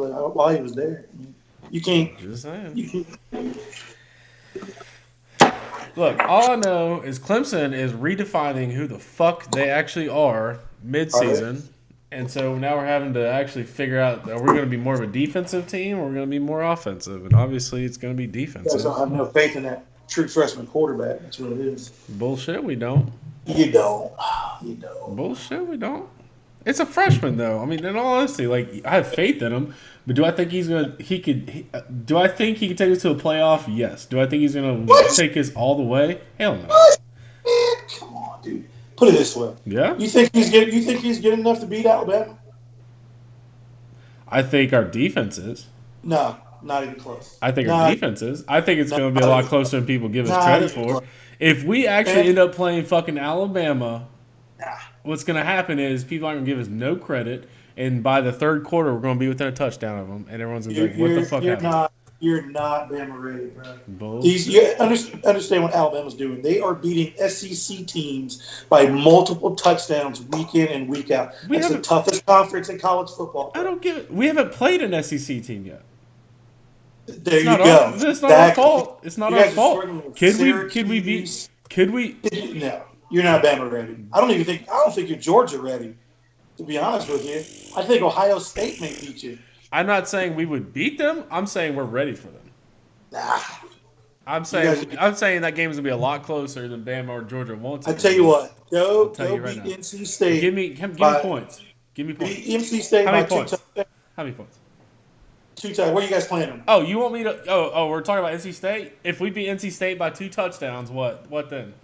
while he was there. You can't. Just saying. You can't. Look, all I know is Clemson is redefining who the fuck they actually are Are they? mid-season. And so now we're having to actually figure out, are we going to be more of a defensive team or are we going to be more offensive? And obviously it's going to be You guys defensive. don't have no faith in that true freshman quarterback. That's what it is. Bullshit, we don't. You don't. You don't. Bullshit, we don't. It's a freshman though. I mean, in all honesty, like I have faith in him, but do I think he's gonna? Do I think he can take us to a playoff? Yes. Do I think he's gonna What? take us all the way? Hell no. What? Man, come on, dude. Put it this way. Yeah. You think he's good enough to beat Alabama? I think our defense is. No, not even close. I think our Not, defense is. I think it's not, going to be a lot closer than people give us not credit even for. close. If we actually Man, end up playing fucking Alabama, nah. what's going to happen is people aren't going to give us no credit, and by the third quarter, we're going to be within a touchdown of them, and everyone's going to be like, "What the fuck happened?" You're not Bama ready, bro. Bullshit. You understand what Alabama's doing. They are beating SEC teams by multiple touchdowns week in and week out. We That's the haven't. toughest conference in college football, I bro. don't give it. We haven't played an SEC team yet. There It's you not our. go. It's not our Exactly. fault. It's not You our guys are fault. struggling with Could we? Could we beat? Syracuse. Could we? No, you're not Bama ready. I don't think you're Georgia ready. To be honest with you, I think Ohio State may beat you. I'm not saying we would beat them. I'm saying we're ready for them. Nah. I'm You saying guys, I'm saying that game is gonna be a lot closer than Bama or Georgia wants I it to tell you be. what, I'll go tell go you right beat now. NC State Give me by points. Give me points. beat NC State How by many points? How many points? two times. Where are you guys playing them? Oh, you want me to? We're talking about NC State. If we beat NC State by 2 touchdowns, what then?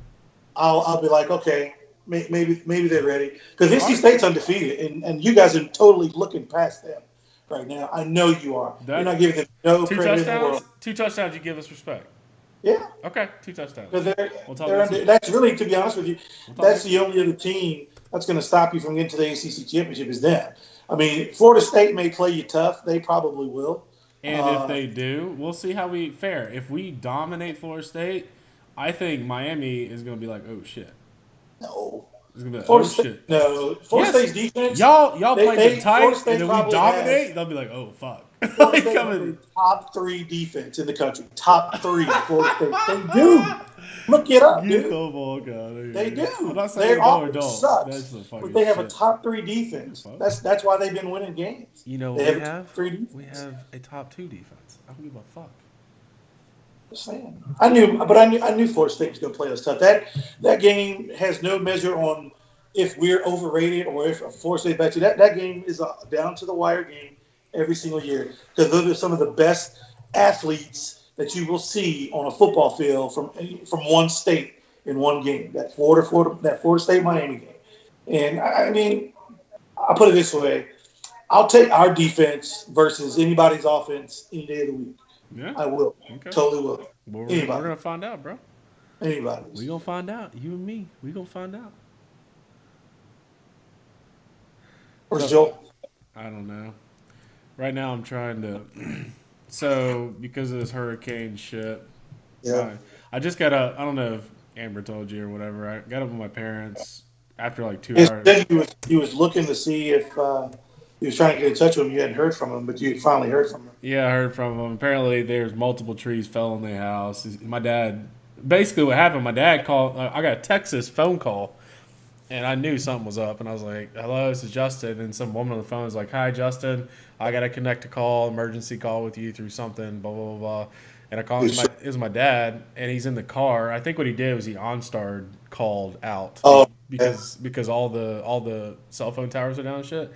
I'll be like, okay, maybe they're ready because All NC right. State's undefeated, and you guys are totally looking past them right now. I know you are. You're That not giving them no 2 credit in the touchdowns. world. 2 touchdowns. You give us respect. Yeah, Okay, 2 touchdowns. because We'll talk they're next under. week. That's really, to be honest with you, We'll talk that's next the week. only other team that's going to stop you from getting to the ACC championship is them. I mean, Florida State may play you tough. They probably will. And if Uh, they do, we'll see how we fare. If we dominate Florida State, I think Miami is gonna be like, oh shit. no, It's gonna be like, oh Florida State. shit. No, Florida Yes, State's defense. y'all played them Florida tight, and State then we probably has. dominate. They'll be like, "Oh fuck!" Florida like State has coming. a top 3 defense in the country. Top 3, Florida State. They do. Look it up, Get the dude. ball out of here. They do. I'm not saying Their they don't or offense don't. sucks, That's the fucking but they have a shit. top 3 defense. Fuck. That's why they've been winning games. You know They what we have a top have? 3 We defense. have a top 2 defense. I don't give a fuck. Just saying. I knew Florida State was going to play us tough. That game has no measure on if we're overrated or if Florida State better. That game is a down to the wire game every single year because those are some of the best athletes that you will see on a football field from one state in one game. That Florida State Miami game. And I mean, I'll put it this way: I'll take our defense versus anybody's offense any day of the week. Yeah. I will. Okay. Totally will. Well, we're Anybody. gonna find out, bro. Anybody's. We gonna find out. You and me. We gonna find out. Where's So Joel? I don't know. Right now, I'm trying to. So because of this hurricane shit, Yeah. I just got up. I don't know if Amber told you or whatever. I got up with my parents after like 2 He hours. said he was looking to see if he was trying to get in touch with him. You hadn't heard from him, but you finally heard from him. Yeah, I heard from them. Apparently, there's multiple trees fell on their house. My dad, basically, what happened? My dad called. I got a Texas phone call, and I knew something was up. And I was like, "Hello, this is Justin." And some woman on the phone was like, "Hi, Justin. I got to connect a call, emergency call with you through something." Blah blah blah. Blah. And I called. It was my dad, and he's in the car. I think what he did was he OnStar called out Oh, because all the cell phone towers are down and shit.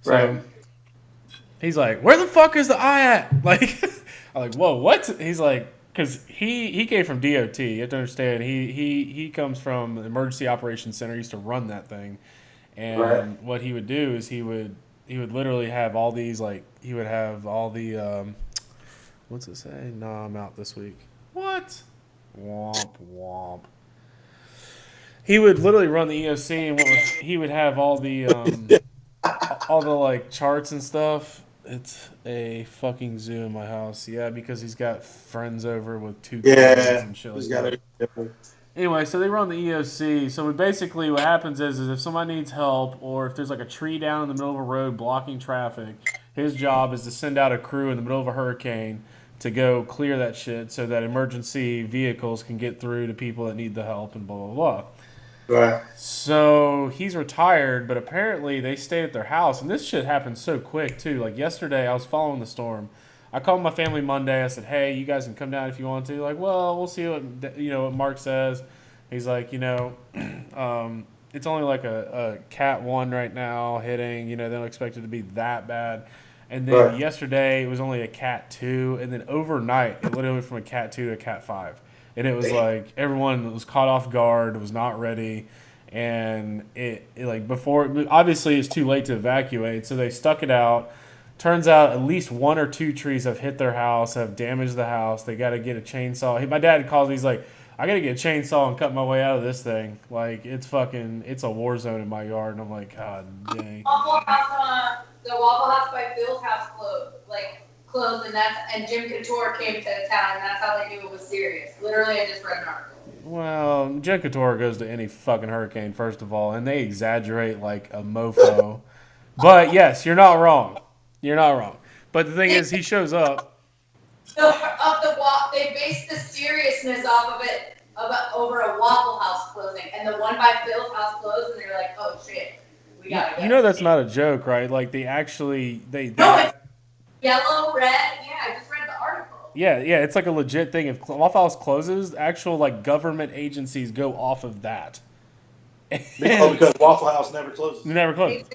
So right. he's like, "Where the fuck is the eye at?" Like, I'm like, "Whoa, what?" He's like, because he came from DOT. You have to understand, he comes from the Emergency Operations Center. He used to run that thing, and Right. what he would do is he would literally have all these he would have all the what's it say? No, I'm out this week. What? Womp womp. He would literally run the EOC, and he would have all the charts and stuff. It's a fucking zoo in my house. Yeah, because he's got friends over with 2 kids Yeah. and shit He's like got that. it. Anyway, so they run the EOC. So basically, what happens is if somebody needs help, or if there's like a tree down in the middle of a road blocking traffic, His job is to send out a crew in the middle of a hurricane to go clear that shit so that emergency vehicles can get through to people that need the help and blah, blah, blah. Right. So he's retired, but apparently they stayed at their house, and this shit happened so quick too. Like yesterday, I was following the storm. I called my family Monday. I said, "Hey, you guys can come down if you want to." Like, well, we'll see what Mark says. He's like, it's only like a Cat 1 right now hitting. They don't expect it to be that bad. And then yesterday it was only a Cat 2, and then overnight it literally went from a Cat 2 to a Cat 5. And it was like everyone was caught off guard, was not ready, and it like before. Obviously, it's too late to evacuate, so they stuck it out. Turns out at least 1 or 2 trees have hit their house, have damaged the house. They got to get a chainsaw. My dad calls me. He's like, "I got to get a chainsaw and cut my way out of this thing. Like it's a war zone in my yard." And I'm like, God dang. The Waffle House by Phil's house closed, and Jim Couture came to town, and that's how they knew it was serious. Literally, I just read an article. Well, Jim Couture goes to any fucking hurricane, first of all, and they exaggerate like a mofo. But yes, you're not wrong. You're not wrong. But the thing is, he shows up. They based the seriousness off of it over a Waffle House closing, and the one by Phil's house closed, and they're like, "Oh shit, we gotta go." That's not a joke, right? Like they actually No, it's yellow, red. Yeah, I just read the article. Yeah, it's like a legit thing. If Waffle House closes, actual like government agencies go off of that. Because Waffle House never closes. Never closes.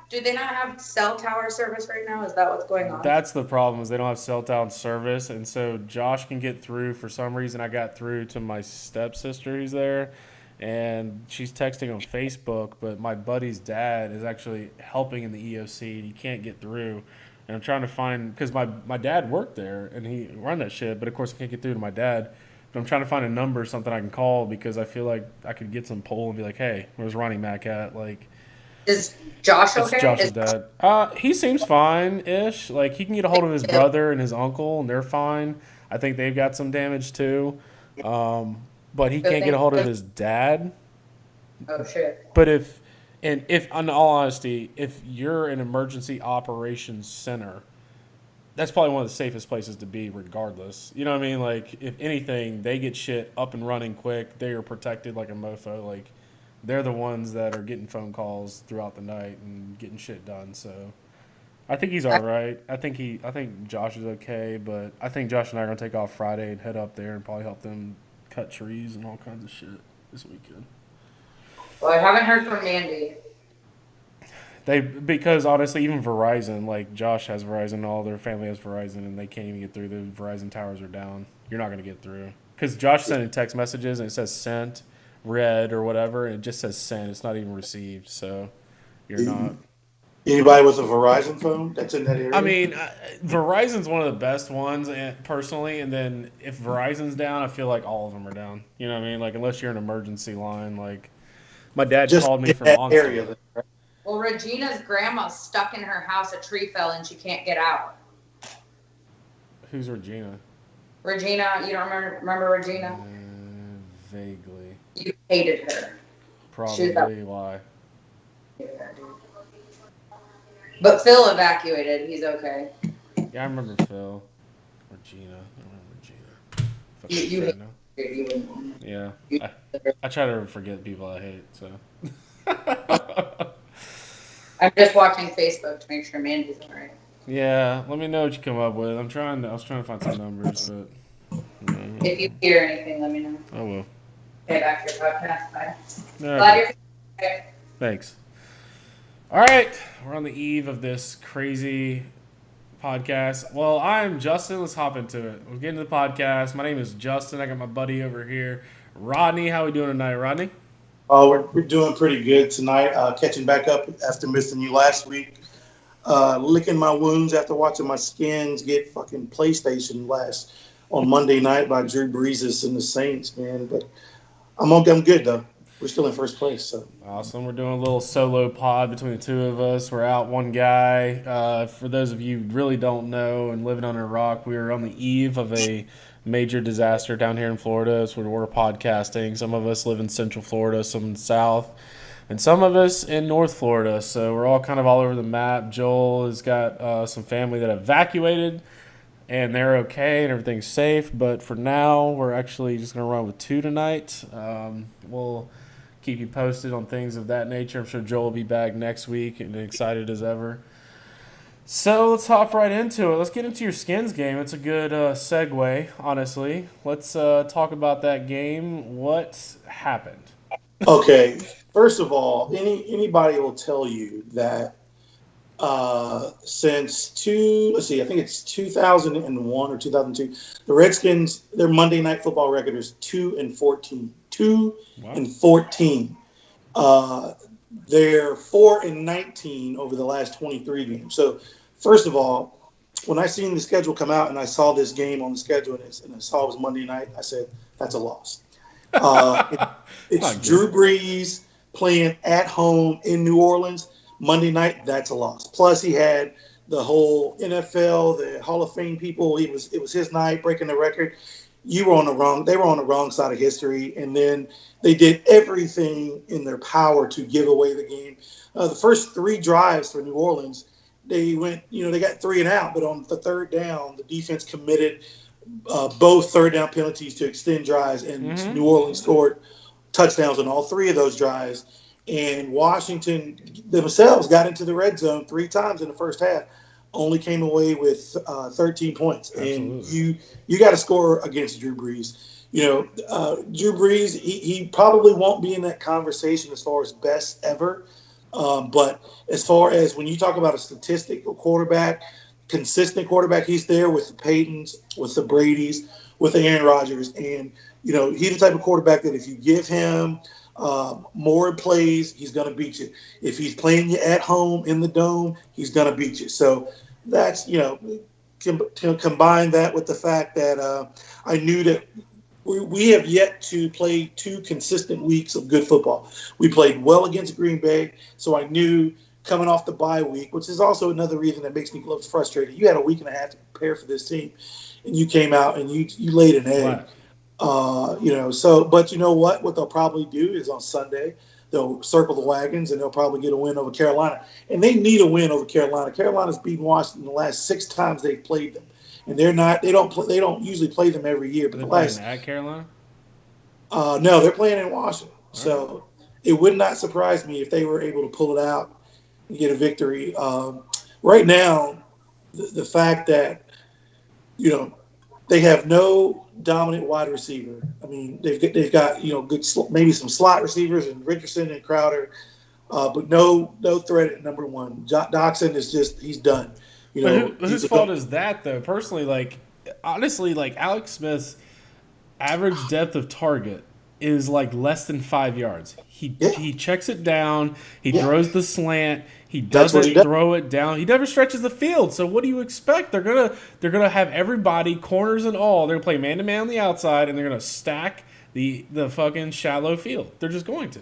Do they not have cell tower service right now? Is that what's going on? That's the problem, is they don't have cell tower service, and so Josh can get through. For some reason, I got through to my stepsister who's there, and she's texting on Facebook, but my buddy's dad is actually helping in the EOC, and he can't get through. And I'm trying to find, because my dad worked there, and he run that shit, but of course I can't get through to my dad. But I'm trying to find a number, something I can call, because I feel like I could get some poll and be like, "Hey, where's Ronnie Mac at?" Like, is Josh okay? It's Josh's dad. He seems fine-ish. Like, he can get a hold of his brother and his uncle, and they're fine. I think they've got some damage too. But he can't get a hold of his dad. Oh, shit. But if, in all honesty, if you're an emergency operations center, that's probably one of the safest places to be regardless. You know what I mean? Like, if anything, they get shit up and running quick. They are protected like a mofo. Like, they're the ones that are getting phone calls throughout the night and getting shit done. So I think he's all right. I think Josh is okay, but I think Josh and I are going to take off Friday and head up there and probably help them cut trees and all kinds of shit this weekend. Well, I haven't heard from Mandy. Because honestly, even Verizon, like Josh has Verizon, all their family has Verizon, and they can't even get through. The Verizon towers are down. You're not going to get through. Because Josh sending text messages and it says sent, read, or whatever, and it just says sent. It's not even received, so you're not. Anybody with a Verizon phone that's in that area? I mean, Verizon's one of the best ones, personally, and then if Verizon's down, I feel like all of them are down. You know what I mean? Like, unless you're an emergency line. Like, my dad called me from Longstreet. Area. Well, Regina's grandma's stuck in her house. A tree fell and she can't get out. Who's Regina? Regina, you don't remember Regina? Vaguely. You hated her. Probably why. Yeah, dude. But Phil evacuated. He's okay. Yeah, I remember Phil. Regina. I remember Regina. Yeah. I try to forget people I hate, so. I'm just watching Facebook to make sure Mandy's all right. Yeah, let me know what you come up with. I was trying to find some numbers, but. If you hear anything, let me know. I will. Okay, back to your podcast. Bye. Right. Glad you're okay. Thanks. All right, we're on the eve of this crazy podcast. Well, I'm Justin. Let's hop into it. We'll get into the podcast. My name is Justin. I got my buddy over here, Rodney. How we doing tonight, Rodney? Oh, we're doing pretty good tonight. Catching back up after missing you last week. Licking my wounds after watching my Skins get fucking PlayStation last on Monday night by Drew Brees and the Saints, man. But I'm good though. We're still in first place. So awesome. We're doing a little solo pod between the two of us. We're out one guy. For those of you who really don't know and living under a rock, we are on the eve of a major disaster down here in Florida. It's where we're podcasting. Some of us live in Central Florida, some in the South. and some of us in North Florida. So we're all kind of all over the map. Joel has got some family that evacuated, and they're okay and everything's safe. But for now, we're actually just going to run with 2 tonight. We'll keep you posted on things of that nature. I'm sure Joel will be back next week and excited as ever. So let's hop right into it. Let's get into your Skins game. It's a good segue, honestly. Let's talk about that game. What happened? Okay, first of all, anybody will tell you that since I think it's 2001 or 2002, the Redskins, their Monday Night Football record is 2-14. 2-14. They're 4-19 over the last 23 games. So, first of all, when I seen the schedule come out and I saw this game on the schedule and I saw it was Monday night, I said, that's a loss. It's Drew Brees playing at home in New Orleans Monday night. That's a loss. Plus, he had the whole NFL, the Hall of Fame people. It was his night, breaking the record. They were on the wrong side of history, and then they did everything in their power to give away the game. The first 3 drives for New Orleans, they got 3 and out, but on the third down, the defense committed both third down penalties to extend drives, and New Orleans scored touchdowns on all 3 of those drives. And Washington themselves got into the red zone 3 times in the first half, only came away with 13 points. Absolutely. And you got to score against Drew Brees. Drew Brees, he probably won't be in that conversation as far as best ever. But as far as when you talk about a statistical quarterback, consistent quarterback, he's there with the Peytons, with the Bradys, with the Aaron Rodgers. And, he's the type of quarterback that if you give him more plays, he's going to beat you. If he's playing you at home in the dome, he's going to beat you. So that's, combine that with the fact that I knew that we have yet to play 2 consistent weeks of good football. We played well against Green Bay, so I knew coming off the bye week, which is also another reason that makes me a little frustrated. You had a week and a half to prepare for this team, and you came out and you laid an egg. But you know what? What they'll probably do is on Sunday, they'll circle the wagons and they'll probably get a win over Carolina. And they need a win over Carolina. Carolina's beaten Washington the last 6 times they've played them. And they don't usually play them every year. But they're playing at Carolina? No, they're playing in Washington. So it would not surprise me if they were able to pull it out and get a victory. Right now, the fact that, they have no dominant wide receiver. I mean, they've got good maybe some slot receivers and Richardson and Crowder, but no threat at number 1. Doxson is he's done. Whose fault is that though? Personally, honestly, Alex Smith's average depth of target is less than 5 yards. He checks it down. He throws the slant. He doesn't throw it down. He never stretches the field. So what do you expect? They're gonna have everybody, corners and all. They're gonna play man to man on the outside, and they're gonna stack the fucking shallow field. They're just going to.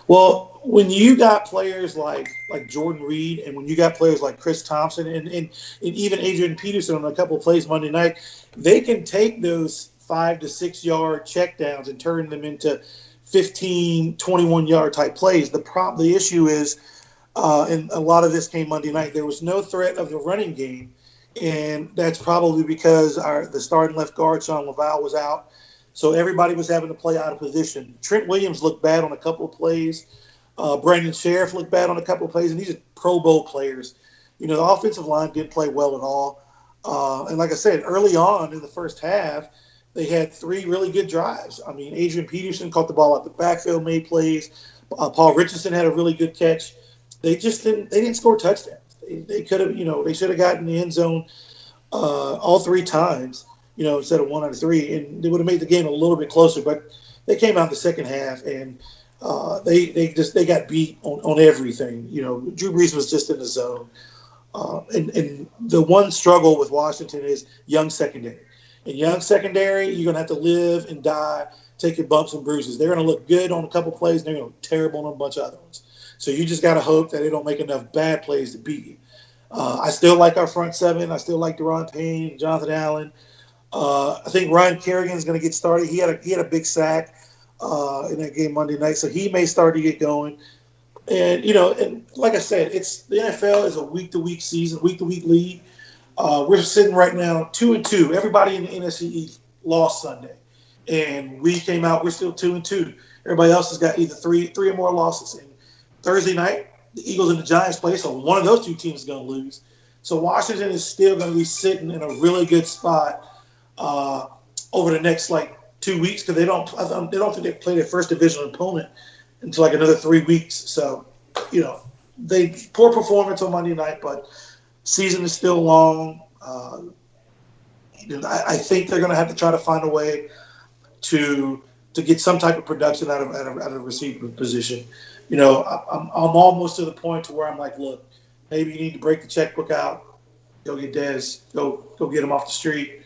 Well, when you got players like Jordan Reed, and when you got players like Chris Thompson, and even Adrian Peterson on a couple of plays Monday night, they can take those 5 to 6 yard checkdowns and turn them into 15, 21 yard type plays. The issue is, and a lot of this came Monday night, there was no threat of the running game, and that's probably because the starting left guard, Sean Laval, was out. So everybody was having to play out of position. Trent Williams looked bad on a couple of plays. Brandon Sheriff looked bad on a couple of plays, and these are Pro Bowl players. The offensive line didn't play well at all. And like I said, early on in the first half, they had 3 really good drives. I mean, Adrian Peterson caught the ball out the backfield, made plays. Paul Richardson had a really good catch. They just didn't score touchdowns. They could have, they should have gotten the end zone all 3 times, instead of 1 out of 3, and they would have made the game a little bit closer. But they came out in the second half, and they got beat on everything. Drew Brees was just in the zone. And the one struggle with Washington is young secondary. In young secondary, you're going to have to live and die, taking bumps and bruises. They're going to look good on a couple plays, and they're going to look terrible on a bunch of other ones. So you just got to hope that they don't make enough bad plays to beat you. I still like our front 7. I still like Deron Payne, Jonathan Allen. I think Ryan Kerrigan is going to get started. He had a big sack. in that game Monday night, so he may start to get going. And and like I said, the NFL is a week-to-week season, week-to-week league. We're sitting right now 2-2. Everybody in the NFC East lost Sunday, and we came out. We're still 2-2. Everybody else has got either three or more losses. And Thursday night, the Eagles and the Giants play, so one of those two teams is going to lose. So Washington is still going to be sitting in a really good spot over the next 2 weeks because they don't think they play their first division opponent until another 3 weeks. So they poor performance on Monday night, but season is still long. I think they're going to have to try to find a way to get some type of production out of the receiver position. I'm almost to the point to where I'm like, look, maybe you need to break the checkbook out, go get Dez, go get him off the street.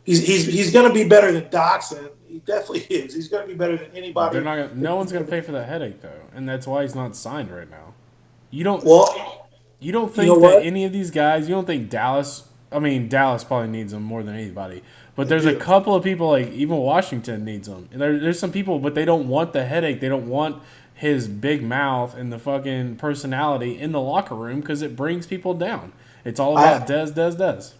He's going to be better than Dotson. He definitely is. He's going to be better than anybody. No one's going to pay for that headache though, and that's why he's not signed right now. You don't think that any of these guys? You don't think Dallas? I mean, Dallas probably needs him more than anybody. But there's a couple of people, even Washington needs him. And there's some people, but they don't want the headache. They don't want his big mouth and the fucking personality in the locker room because it brings people down. It's all about Dez.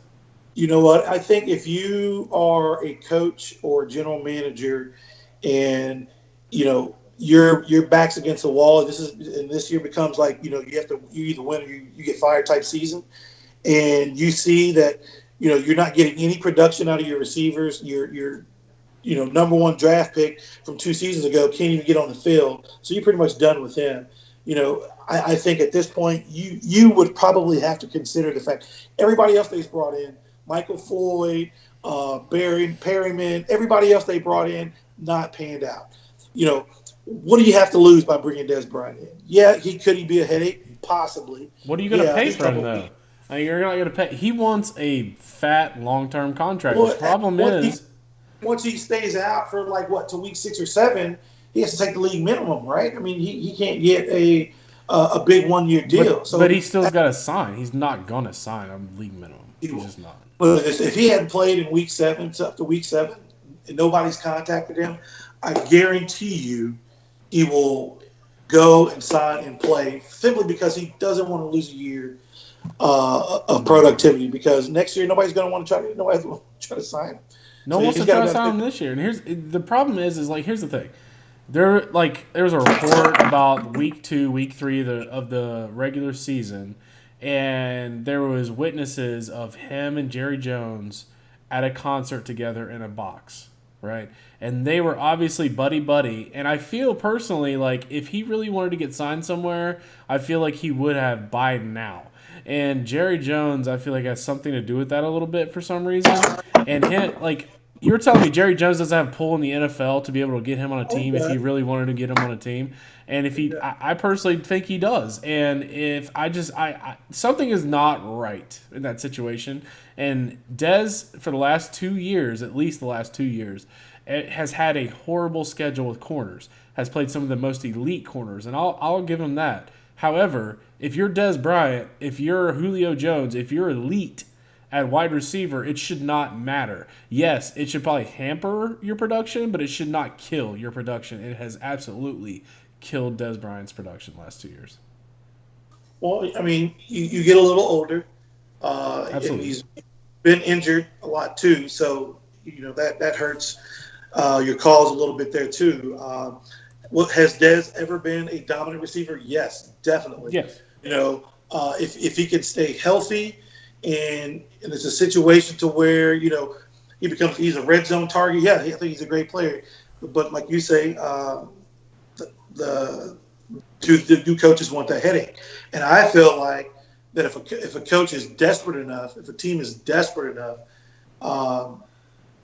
You know what? I think if you are a coach or general manager and, your back's against the wall, and this year becomes you either win or you get fired type season, and you see that, you're not getting any production out of your receivers, your number one draft pick from 2 seasons ago can't even get on the field, so you're pretty much done with him. I think at this point you would probably have to consider the fact everybody else they've brought in, Michael Floyd, Barry Perryman, everybody else they brought in not panned out. What do you have to lose by bringing Dez Bryant in? Yeah, could he be a headache? Possibly. What are you going to pay for him though? You're not going to pay. He wants a fat long-term contract. The problem is once he stays out for to week 6 or 7, he has to take the league minimum, right? I mean, he can't get a big 1-year deal. But he still's got to sign. He's not going to sign a league minimum. He's just not. Well, if he hadn't played in week 7, up to week 7, and nobody's contacted him, I guarantee you he will go and sign and play simply because he doesn't want to lose a year of productivity, because next year nobody's going to want to try to sign him. No one wants to try to sign him this year. And here's the problem is here's the thing. There was a report about week 2, week 3 of the regular season, and there was witnesses of him and Jerry Jones at a concert together in a box, right? And they were obviously buddy, and I feel personally if he really wanted to get signed somewhere, I feel like he would have by now. And Jerry Jones, I feel like has something to do with that a little bit for some reason. And you were telling me Jerry Jones doesn't have pull in the NFL to be able to get him on a team if he really wanted to get him on a team. And I personally think he does. And if something is not right in that situation. And Dez, for the last 2 years, at least the last 2 years, has had a horrible schedule with corners. Has played some of the most elite corners, and I'll give him that. However, if you're Dez Bryant, if you're Julio Jones, if you're elite at wide receiver, it should not matter. Yes, it should probably hamper your production, but it should not kill your production. It has absolutely killed Dez Bryant's production the last 2 years. Well, I mean, you get a little older. Absolutely. And he's been injured a lot too, so that hurts your cause a little bit there too. Has Dez ever been a dominant receiver? Yes, definitely. Yes. If he can stay healthy, and it's a situation to where he's a red zone target. Yeah, I think he's a great player, but like you say, the new coaches want that headache, and I feel like that if a coach is desperate enough, if a team is desperate enough,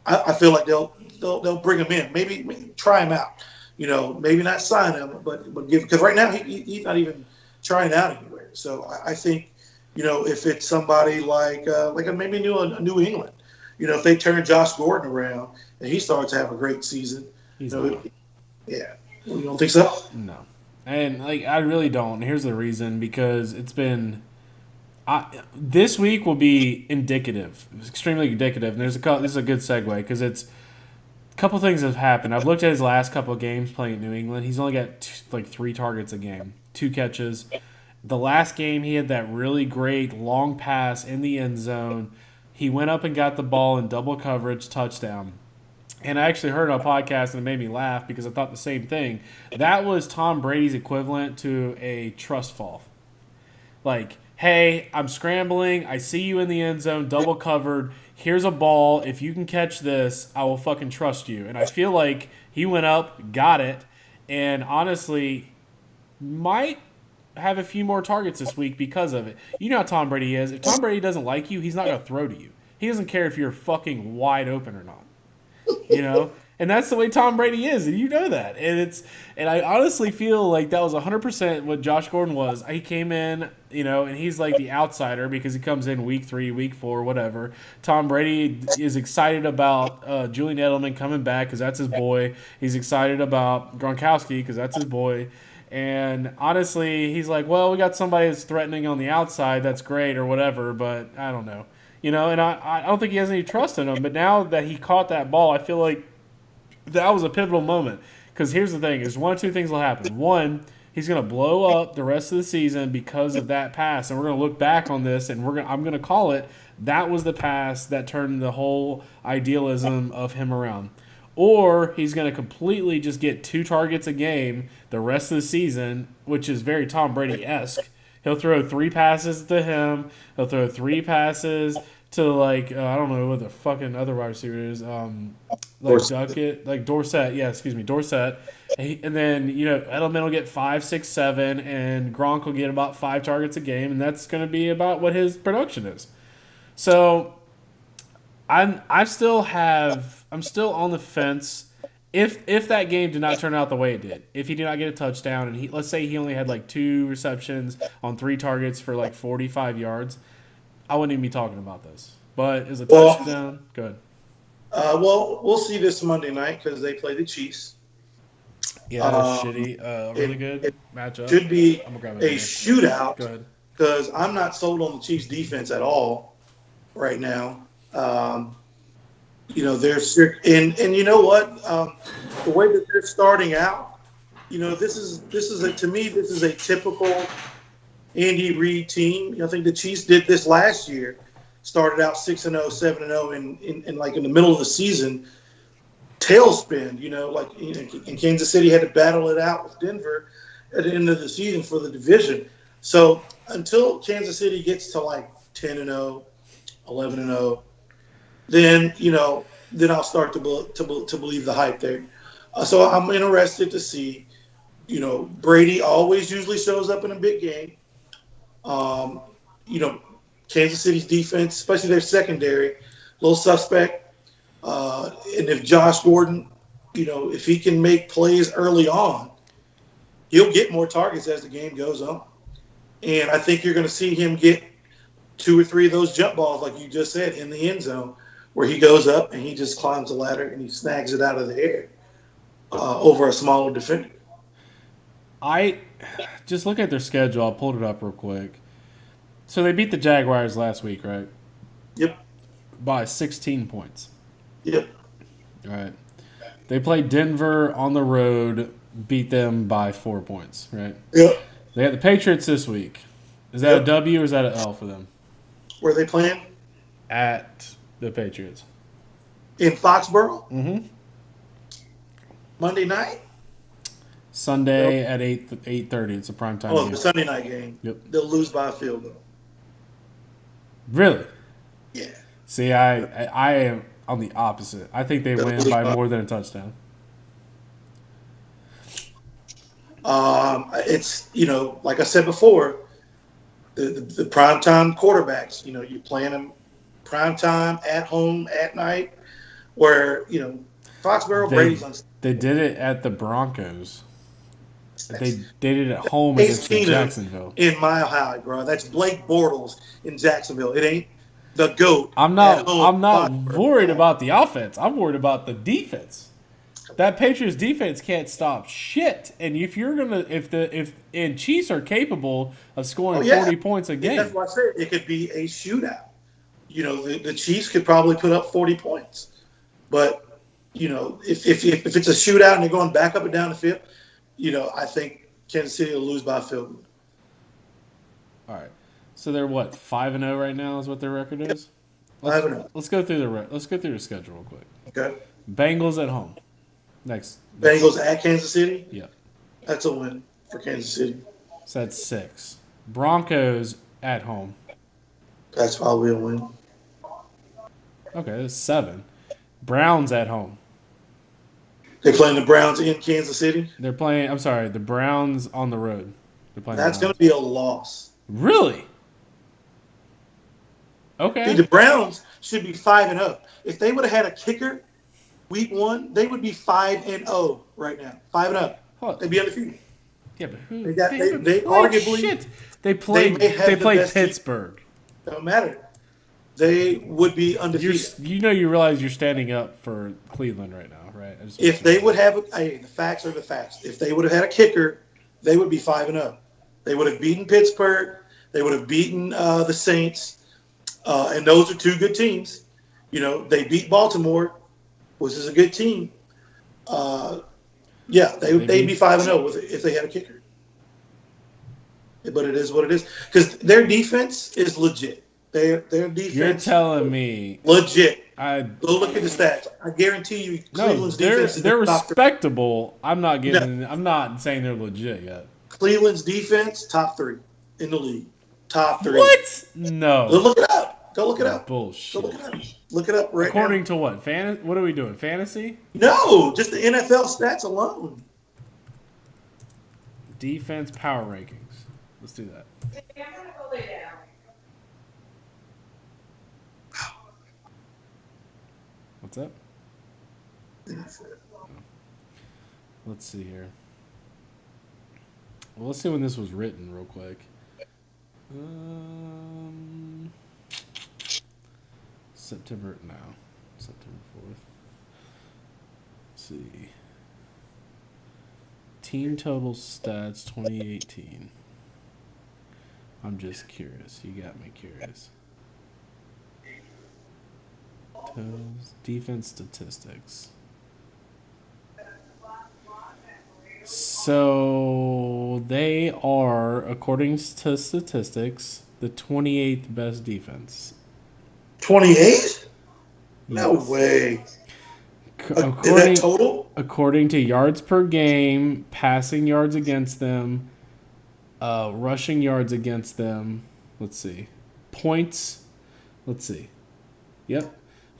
I feel like they'll bring him in, maybe try him out. Maybe not sign him, but give, because right now he's not even trying out anywhere. So I think, if it's somebody like maybe New England, if they turn Josh Gordon around and he starts to have a great season, yeah, you don't think so? No, and I really don't. Here's the reason: because it's been. This week will be indicative, extremely indicative. And this is a good segue because it's couple things have happened. I've looked at his last couple of games playing at New England. He's only got 3 targets a game, 2 catches. The last game, he had that really great long pass in the end zone. He went up and got the ball in double coverage, touchdown. And I actually heard on a podcast and it made me laugh because I thought the same thing. That was Tom Brady's equivalent to a trust fall. Like, hey, I'm scrambling. I see you in the end zone, double covered. Here's a ball. If you can catch this, I will fucking trust you. And I feel like he went up, got it, and honestly might have a few more targets this week because of it. You know how Tom Brady is. If Tom Brady doesn't like you, he's not going to throw to you. He doesn't care if you're fucking wide open or not. You know? And that's the way Tom Brady is, and you know that. And I honestly feel like that was 100% what Josh Gordon was. He came in, you know, and he's like the outsider because he comes in week 3, week 4, whatever. Tom Brady is excited about Julian Edelman coming back because that's his boy. He's excited about Gronkowski because that's his boy. And honestly, he's like, well, we got somebody that's threatening on the outside. That's great or whatever, but I don't know. You know, and I don't think he has any trust in him. But now that he caught that ball, I feel like that was a pivotal moment. Because here's the thing, is 1 or 2 things will happen. One, he's going to blow up the rest of the season because of that pass. And we're going to look back on this, and I'm going to call it, that was the pass that turned the whole idealism of him around. Or he's going to completely just get 2 targets a game the rest of the season, which is very Tom Brady-esque. He'll throw 3 passes to him. He'll throw 3 passes to, like, I don't know what the fucking other wide receiver is. Duckett, like Dorsett. Yeah, excuse me, Dorsett. And then, you know, Edelman will get 5, 6, 7, and Gronk will get about 5 targets a game, and that's going to be about what his production is. So I'm still on the fence. If that game did not turn out the way it did, if he did not get a touchdown, and let's say he only had like 2 receptions on 3 targets for like 45 yards, I wouldn't even be talking about this. But as a touchdown, good. Well, we'll see this Monday night because they play the Chiefs. Yeah, that's shitty. Really good matchup. Should be a shootout. Good. Because I'm not sold on the Chiefs' defense at all right now. You know, they're and you know what? The way that they're starting out, you know, this is to me this is a typical Andy Reid team. I think the Chiefs did this last year. Started out 6-0, 7-0, in like in the middle of the season, tailspin. You know, like in Kansas City had to battle it out with Denver at the end of the season for the division. So until Kansas City gets to like 10-0, 11-0. Then I'll start to believe the hype there. So I'm interested to see. You know, Brady always usually shows up in a big game. You know, Kansas City's defense, especially their secondary, a little suspect. And if Josh Gordon, you know, if he can make plays early on, he'll get more targets as the game goes on. And I think you're going to see him get 2 or 3 of those jump balls, like you just said, in the end zone, where he goes up and he just climbs the ladder and he snags it out of the air over a smaller defender. I just look at their schedule. I pulled it up real quick. So they beat the Jaguars last week, right? Yep. By 16 points. Yep. All right. They played Denver on the road, beat them by 4 points, right? Yep. They got the Patriots this week. Is that a W or is that an L for them? Where are they playing? At the Patriots. In Foxborough? Mm-hmm. Monday night? Sunday at 8:30. It's a primetime game. Oh, the Sunday night game. Yep. They'll lose by a field goal. Really? Yeah. See, I am on the opposite. I think they win by more than a touchdown. It's, you know, like I said before, the primetime quarterbacks, you know, you're playing them primetime at home at night where, you know, Foxborough, Brady's on. They did it at the Broncos. They did it at home against Jacksonville. In Mile High, bro. That's Blake Bortles in Jacksonville. It ain't the GOAT. I'm not worried about the offense. I'm worried about the defense. That Patriots defense can't stop shit. And if Chiefs are capable of scoring 40 points a game, that's why I said it could be a shootout. You know, the Chiefs could probably put up 40 points, but if it's a shootout and they're going back up and down the field, I think Kansas City will lose by a field goal. All right. So they're what, 5-0 right now is what their record is? I don't know. Let's go through the schedule real quick. Okay. Bengals at home. Next. Bengals at Kansas City. Yeah. That's a win for Kansas City. So that's 6. Broncos at home. That's probably a win. Okay, that's 7. Browns at home. They're playing the Browns in Kansas City. They're playing. I'm sorry, the Browns on the road. They're playing. That's going to be a loss. Really? Okay. See, the Browns should be 5-0. If they would have had a kicker week 1, they would be 5-0 right now. 5-0. They'd be undefeated. Yeah, but who? They arguably shit. They played Pittsburgh. Don't matter. They would be undefeated. You realize you're standing up for Cleveland right now, right? If they would have, the facts are the facts. If they would have had a kicker, they would be 5-0. They would have beaten Pittsburgh. They would have beaten the Saints, and those are 2 good teams. They beat Baltimore, which is a good team. They'd be 5-0 if they had a kicker. But it is what it is because their defense is legit. Their defense. You're telling me legit. Go look at the stats. I guarantee you, Cleveland's defense is they're respectable. I'm not saying they're legit yet. Cleveland's defense, top 3 in the league. Top 3. What? No. Go look it up. Go look it up. Bullshit. Go look it up right now. According to what? What are we doing? Fantasy? No, just the NFL stats alone. Defense power rankings. Let's do that. I'm gonna go lay down. What's up? Let's see here. Well, let's see when this was written real quick. September 4th. Let's see. Team total stats 2018. I'm just curious. You got me curious. Defense statistics. So they are, according to statistics, the 28th best defense. 28? No Yes. way. Is that total? According to yards per game, passing yards against them, rushing yards against them. Let's see. Points. Let's see. Yep.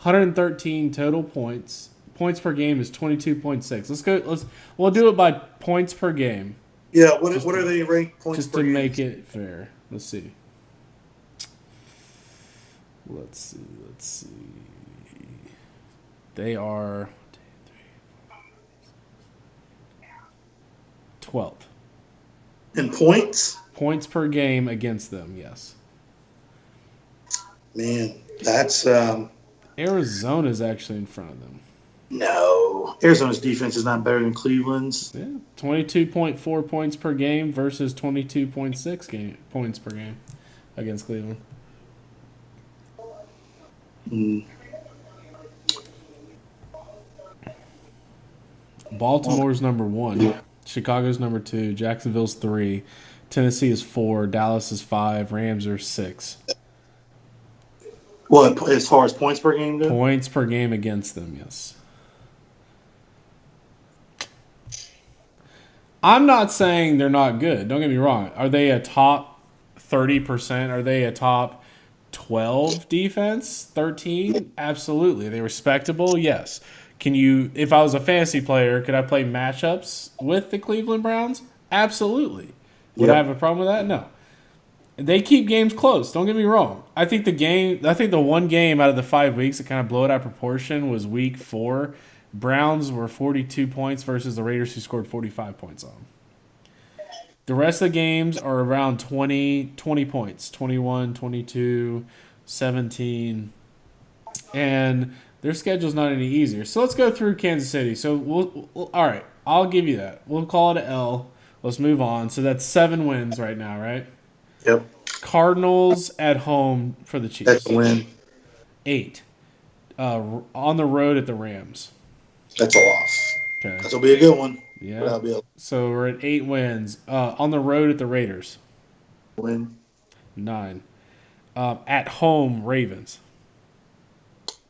113 total points. Points per game is 22.6. We'll do it by points per game. Yeah, what are they ranked points just per to game? make it fair. Let's see. They are 12th. In points? Points per game against them, yes. Man, that's Arizona's actually in front of them. no. Arizona's defense is not better than Cleveland's. Yeah, 22.4 points per game versus 22.6 points per game against Cleveland. Baltimore's number 1. Chicago's number 2. Jacksonville's 3. Tennessee is 4. Dallas is 5. Rams are 6. What, as far as points per game go? Points per game against them, yes. I'm not saying they're not good. Don't get me wrong. Are they a top 30%? Are they a top 12 defense? 13? Absolutely. Are they respectable? Yes. If I was a fantasy player, could I play matchups with the Cleveland Browns? Absolutely. Would I have a problem with that? No. They keep games close. Don't get me wrong. I think the one game out of the 5 weeks that kind of blew it out of proportion was week 4. Browns were 42 points versus the Raiders who scored 45 points on them. The rest of the games are around 20 points. 21, 22, 17. And their schedule's not any easier. So let's go through Kansas City. So we'll all right, I'll give you that. We'll call it an L. Let's move on. So that's 7 wins right now, right? Yep. Cardinals at home for the Chiefs. That's a win. 8. On the road at the Rams. That's a loss. Okay. That'll be a good one. Yeah. That'll be a So we're at 8 wins. On the road at the Raiders, win. 9. At home, Ravens.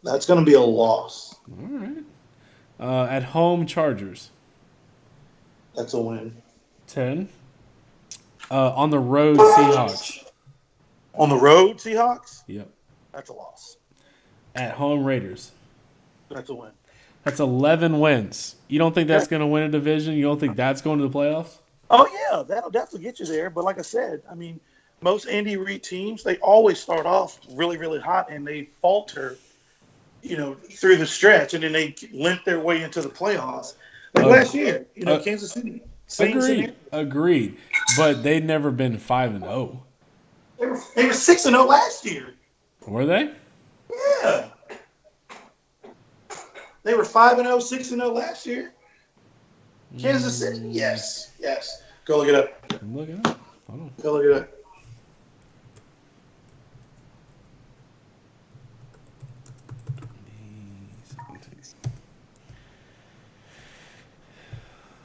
That's going to be a loss. All right. At home, Chargers. That's a win. 10. On the road, Seahawks. On the road, Seahawks. Yep. That's a loss. At home, Raiders. That's a win. That's 11 wins. You don't think that's going to win a division? You don't think that's going to the playoffs? Oh yeah, that'll definitely get you there. But like I said, I mean, most Andy Reid teams, they always start off really, really hot and they falter, through the stretch, and then they limp their way into the playoffs. Like last year, Kansas City. Agreed. But they'd never been 5-0. They were 6-0 last year. Were they? Yeah. They were 5-0, 6-0 last year. Kansas City, yes. Go look it up. I'm looking it up. Hold on. Go look it up.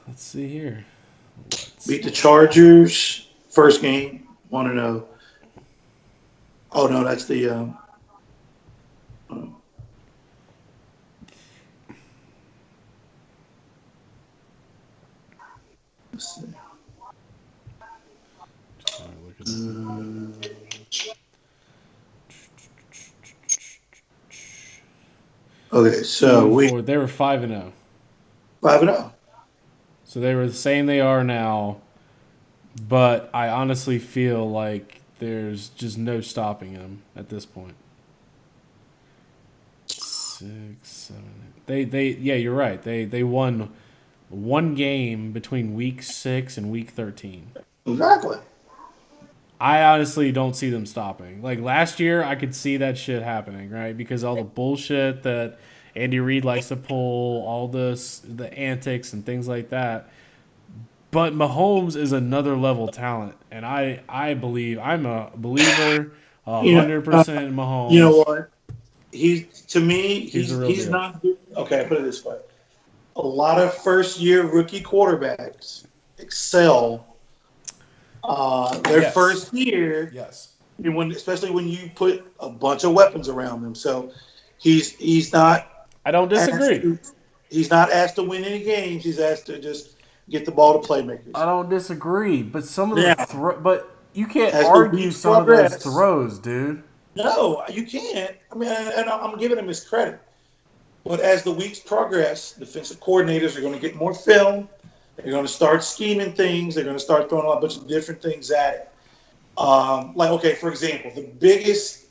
Let's see here. Beat the Chargers first game, 1-0. Oh no, that's the. Let's see. Okay, so they were 5-0. 5-0. So they were the same they are now, but I honestly feel like there's just no stopping them at this point. 6, 7, 8. Yeah, you're right. They won one game between week 6 and week 13. Exactly. I honestly don't see them stopping. Like last year, I could see that shit happening, right? Because all the bullshit that Andy Reid likes to pull, all the antics and things like that. But Mahomes is another level talent, and I'm a believer, 100% Mahomes. You know what? He's deal. not. Okay, I put it this way: a lot of first-year rookie quarterbacks excel. Their first year, yes, especially when you put a bunch of weapons around them. So he's not. I don't disagree. He's not asked to win any games. He's asked to just get the ball to playmakers. I don't disagree, but some of the but you can't argue some of those throws, dude. No, you can't. I mean, and I'm giving him his credit. But as the weeks progress, defensive coordinators are going to get more film. They're going to start scheming things. They're going to start throwing a bunch of different things at it. For example, the biggest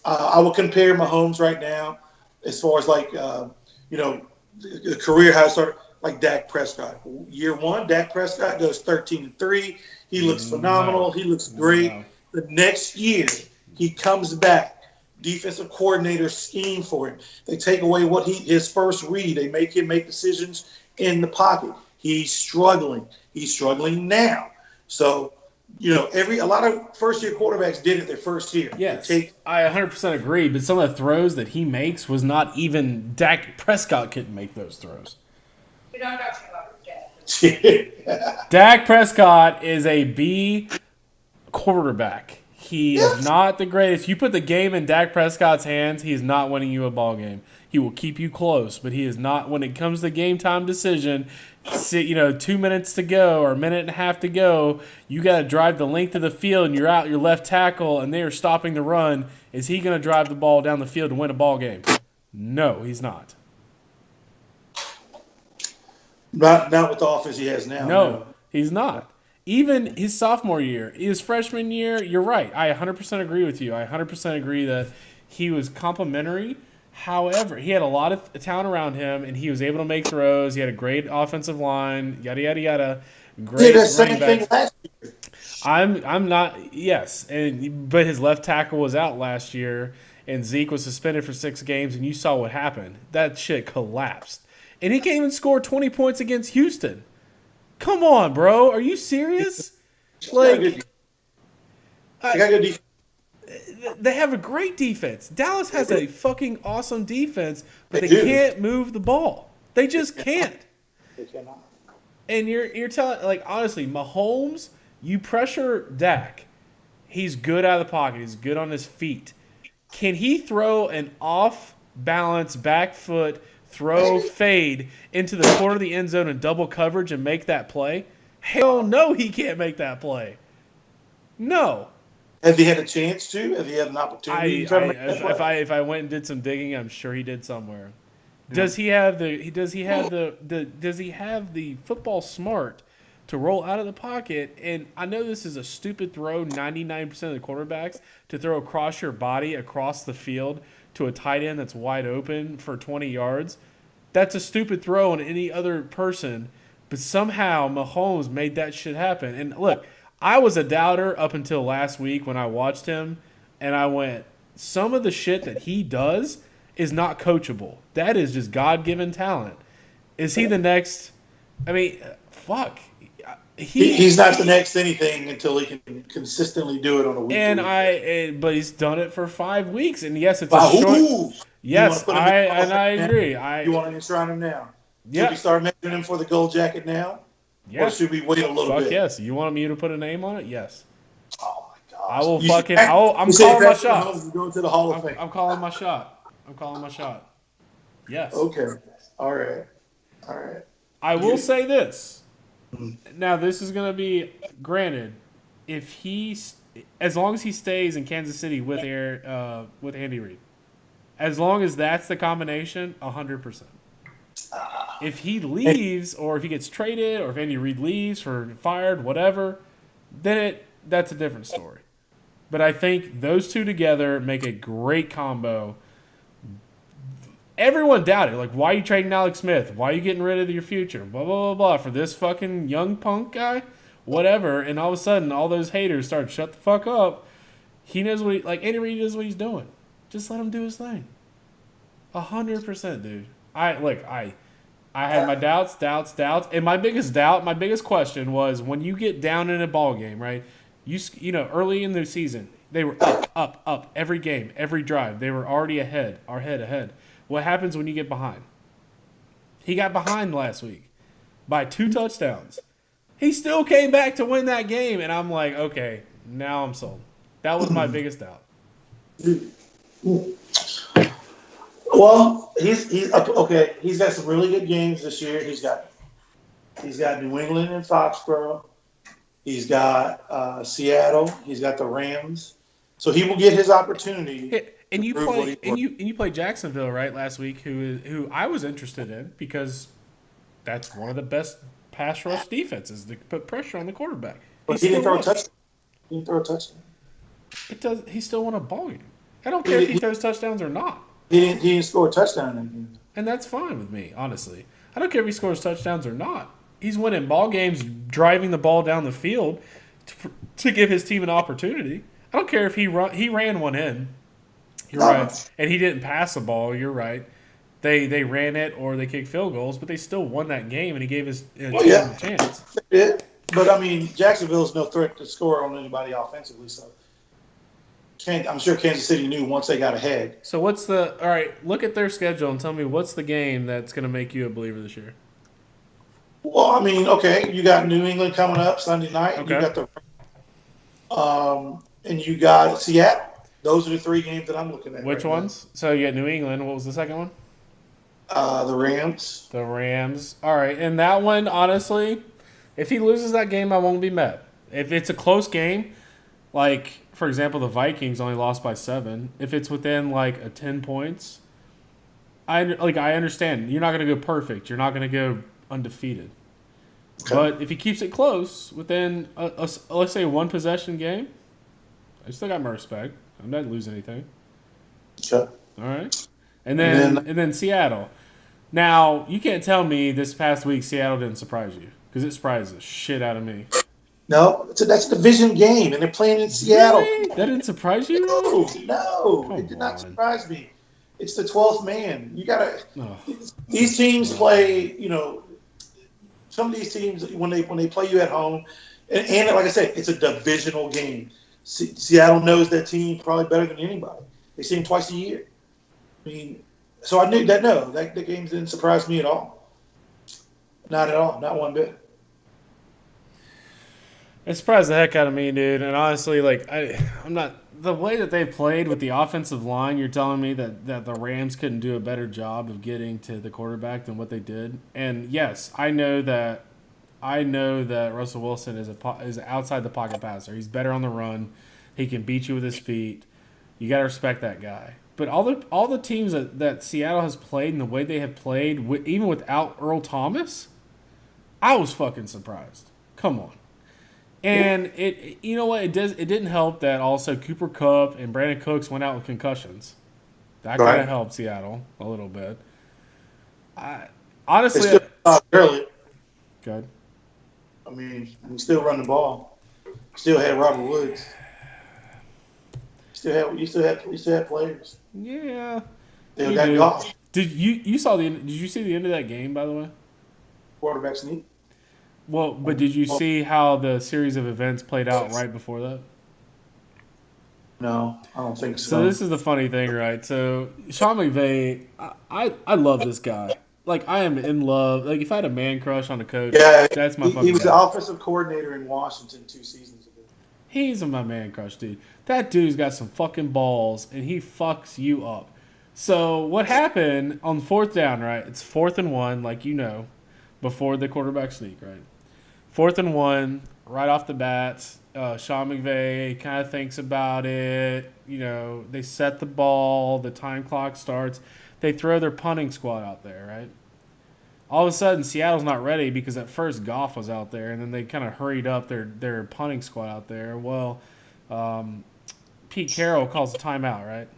I will compare Mahomes right now as far as the career how it started, like Dak Prescott. Year one, Dak Prescott goes 13-3. He looks phenomenal. He looks great. The next year, he comes back. Defensive coordinators scheme for him. They take away his first read. They make him make decisions in the pocket. He's struggling. He's struggling now. So, a lot of first-year quarterbacks did it their first year. Yes, I 100% agree. But some of the throws that he makes was not even Dak Prescott couldn't make those throws. We don't talk about Dak. Dak Prescott is a B quarterback. He is not the greatest. You put the game in Dak Prescott's hands, he is not winning you a ball game. He will keep you close, but he is not. When it comes to game time decision, 2 minutes to go or a minute and a half to go, you got to drive the length of the field, and you're out your left tackle, and they are stopping the run. Is he going to drive the ball down the field and win a ball game? No, he's not. Not with the offense he has now. No, he's not. Even his sophomore year, his freshman year, you're right. I 100% agree with you. I 100% agree that he was complimentary. However, he had a lot of talent around him, and he was able to make throws. He had a great offensive line, yada, yada, yada. Great running backs. Last year. I'm not – yes. But his left tackle was out last year, and Zeke was suspended for 6 games, and you saw what happened. That shit collapsed. And he can't even score 20 points against Houston. Come on, bro. Are you serious? They got good defense. They have a great defense. Dallas has a fucking awesome defense, but they can't move the ball. They just can't. They cannot. And you're telling, like, honestly, Mahomes, you pressure Dak. He's good out of the pocket. He's good on his feet. Can he throw an off-balance back foot throw fade into the corner of the end zone in double coverage and make that play? Hell no, he can't make that play. No. Have he had a chance to? Have he had an opportunity? If I went and did some digging, I'm sure he did somewhere. Yeah. Does he have the football smart to roll out of the pocket? And I know this is a stupid throw, 99% of the quarterbacks, to throw across your body, across the field to a tight end that's wide open for 20 yards. That's a stupid throw on any other person, but somehow Mahomes made that shit happen. And look, I was a doubter up until last week when I watched him, and I went, some of the shit that he does is not coachable. That is just God-given talent. Is he the next? I mean, fuck. He's not the next anything until he can consistently do it on a week. But he's done it for 5 weeks, and yes, it's a short. Yes, I agree. You want to enshrine him now? Yeah. Should we start measuring him for the gold jacket now? Yeah. Or should we wait a little bit? Yes. You want me to put a name on it? Yes. Oh my God. I will fucking. I'm calling my shot. Going to the Hall of Fame. I'm calling my shot. Yes. Okay. All right. I will say this. Now, this is going to be granted. If as long as he stays in Kansas City with Andy Reid, as long as that's the combination, 100%. If he leaves, or if he gets traded, or if Andy Reid leaves or fired, whatever, then that's a different story. But I think those two together make a great combo. Everyone doubted, like, why are you trading Alex Smith? Why are you getting rid of your future? Blah, blah, blah, blah, for this fucking young punk guy? Whatever. And all of a sudden, all those haters start, shut the fuck up. He knows Andy Reid knows what he's doing. Just let him do his thing. 100%, dude. I had my doubts. And my biggest question was, when you get down in a ball game, right? You know, early in the season, they were up every game, every drive. They were already ahead. What happens when you get behind? He got behind last week by 2 touchdowns. He still came back to win that game, and I'm like, okay, now I'm sold. That was my biggest doubt. Well, he's okay. He's got some really good games this year. He's got New England and Foxborough. He's got Seattle. He's got the Rams. So he will get his opportunity. And you play Jacksonville, right, last week, who I was interested in because that's one of the best pass rush defenses to put pressure on the quarterback. But he didn't throw a touchdown. He still won a ball game. I don't care if he throws touchdowns or not. He didn't score a touchdown in that game. And that's fine with me, honestly. I don't care if he scores touchdowns or not. He's winning ball games, driving the ball down the field to give his team an opportunity. I don't care if he ran one in. You're right. And he didn't pass the ball. You're right. They ran it or they kicked field goals, but they still won that game, and he gave his team a chance. They did. But, I mean, Jacksonville's no threat to score on anybody offensively, so I'm sure Kansas City knew once they got ahead. So all right, look at their schedule and tell me what's the game that's going to make you a believer this year? Well, I mean, okay, you got New England coming up Sunday night. Okay. You got and you got Seattle. Those are the 3 games that I'm looking at. Which ones? Now. So you got New England. What was the second one? The Rams. The Rams. All right. And that one, honestly, if he loses that game, I won't be mad. If it's a close game, like, for example, the Vikings only lost by 7. If it's within, like, 10 points, I understand. You're not going to go perfect. You're not going to go undefeated. Okay. But if he keeps it close within, let's say, a 1-possession game, I still got my respect. I'm not losing anything. Sure. All right. And then Seattle. Now, you can't tell me this past week Seattle didn't surprise you, because it surprised the shit out of me. No, that's a division game, and they're playing in Seattle. Really? That didn't surprise you? No, it did not surprise me. It's the 12th man. You gotta. These teams play. You know, some of these teams when they play you at home, and like I said, it's a divisional game. Seattle knows that team probably better than anybody. They see them twice a year. I mean, so I knew that. No, that the games didn't surprise me at all. Not at all. Not one bit. It surprised the heck out of me, dude. And honestly, like I'm not the way that they played with the offensive line. You're telling me that the Rams couldn't do a better job of getting to the quarterback than what they did. And yes, I know that Russell Wilson is is outside the pocket passer. He's better on the run. He can beat you with his feet. You got to respect that guy. But all the teams that Seattle has played and the way they have played, even without Earl Thomas, I was fucking surprised. Come on. And you know what? It didn't help that also Cooper Kupp and Brandon Cooks went out with concussions. That kind of helped Seattle a little bit. Honestly, early. Good. I mean, we still run the ball. Still had Robert Woods. You still had players. Yeah. They got golf. Did you see the end of that game, by the way? Quarterback sneak. Well, but did you see how the series of events played out right before that? No, I don't think so. So this is the funny thing, right? So Sean McVay, I love this guy. Like, I am in love. Like, if I had a man crush on a coach, that's my fucking He was guy. the offensive coordinator in Washington 2 seasons ago. He's my man crush, dude. That dude's got some fucking balls, and he fucks you up. So what happened on 4th down, right? It's 4th and 1, like you know, before the quarterback sneak, right? 4th and 1, right off the bat. Sean McVay kind of thinks about it. You know, they set the ball. The time clock starts. They throw their punting squad out there, right? All of a sudden, Seattle's not ready because at first Goff was out there, and then they kind of hurried up their punting squad out there. Well, Pete Carroll calls a timeout, right?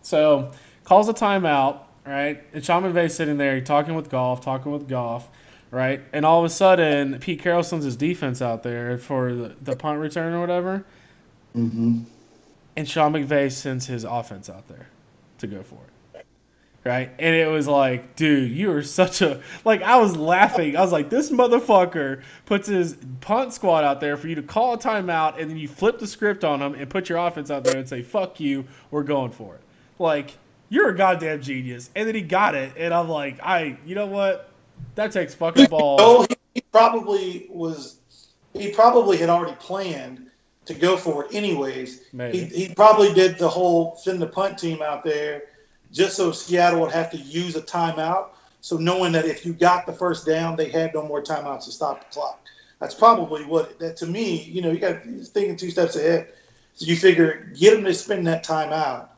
So, calls a timeout, right? And Sean McVay's sitting there, talking with Goff, right? And all of a sudden, Pete Carroll sends his defense out there for the punt return or whatever. Mm-hmm. And Sean McVay sends his offense out there to go for it. Right? And it was like, dude, you are such a... Like, I was laughing. I was like, this motherfucker puts his punt squad out there for you to call a timeout, and then you flip the script on them and put your offense out there and say, fuck you, we're going for it. Like, you're a goddamn genius. And then he got it, and I'm like, you know what? That takes fucking balls. Oh, he probably had already planned to go for it anyways. Maybe. He probably did the whole send the punt team out there just so Seattle would have to use a timeout. So knowing that if you got the first down, they had no more timeouts to stop the clock. That's probably that to me, you know, you're thinking 2 steps ahead. So you figure get them to spend that timeout.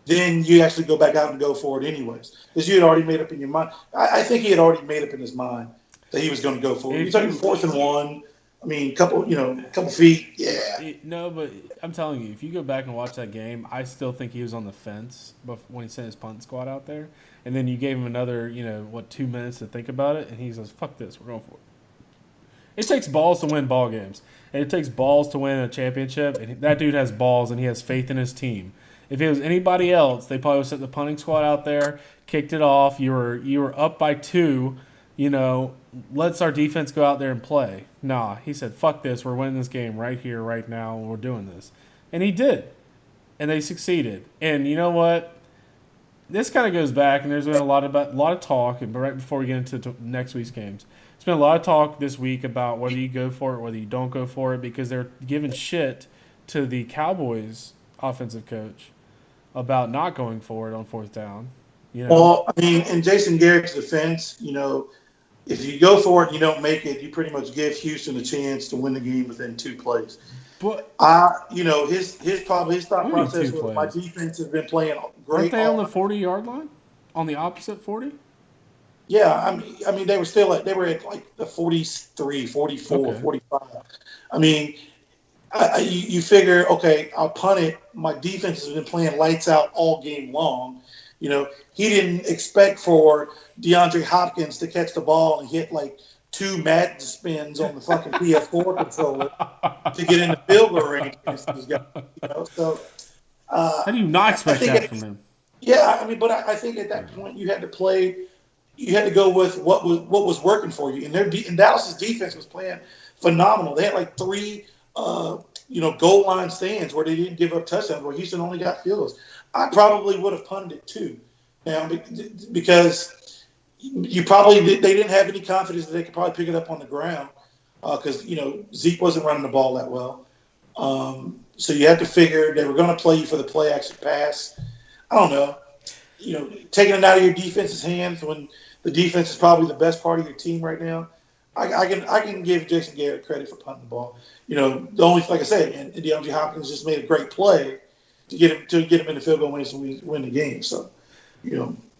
Then you actually go back out and go for it anyways. Because you had already made up in your mind. I think he had already made up in his mind that he was going to go for it. You're talking 4th and 1. I mean, couple feet. Yeah. No, but I'm telling you, if you go back and watch that game, I still think he was on the fence when he sent his punt squad out there. And then you gave him another, 2 minutes to think about it, and he says, fuck this, we're going for it. It takes balls to win ball games. And it takes balls to win a championship. And that dude has balls, and he has faith in his team. If it was anybody else, they probably would sent the punting squad out there, kicked it off. You were up by 2. Let's our defense go out there and play. Nah, he said, fuck this. We're winning this game right here, right now. We're doing this. And he did. And they succeeded. And you know what? This kind of goes back, and there's been a lot of talk, but right before we get into next week's games, there's been a lot of talk this week about whether you go for it, whether you don't go for it, because they're giving shit to the Cowboys offensive coach about not going for it on 4th down. Well, I mean, in Jason Garrett's defense, if you go for it and you don't make it, you pretty much give Houston a chance to win the game within 2 plays. But his thought process was my defense has been playing great. Aren't they on the 40-yard line? On the opposite 40? Yeah, I mean they were at like the 43, 44, okay. 45. I mean, you figure, okay, I'll punt it. My defense has been playing lights out all game long. He didn't expect for DeAndre Hopkins to catch the ball and hit like 2 Madden spins on the fucking PS4 controller to get in the field goal range against these guys. So how do you not expect that from him? Yeah, I mean, but I think at that point you had to go with what was working for you. And Dallas's defense was playing phenomenal. They had like 3 goal line stands where they didn't give up touchdowns, where Houston only got field goals. I probably would have punted it too. Now, because you probably they didn't have any confidence that they could probably pick it up on the ground because Zeke wasn't running the ball that well. So you have to figure they were going to play you for the play action pass. I don't know. Taking it out of your defense's hands when the defense is probably the best part of your team right now. I can give Jason Garrett credit for punting the ball. The only, like I said, and DeAndre Hopkins just made a great play to get him in the field goal range and we win the game. So,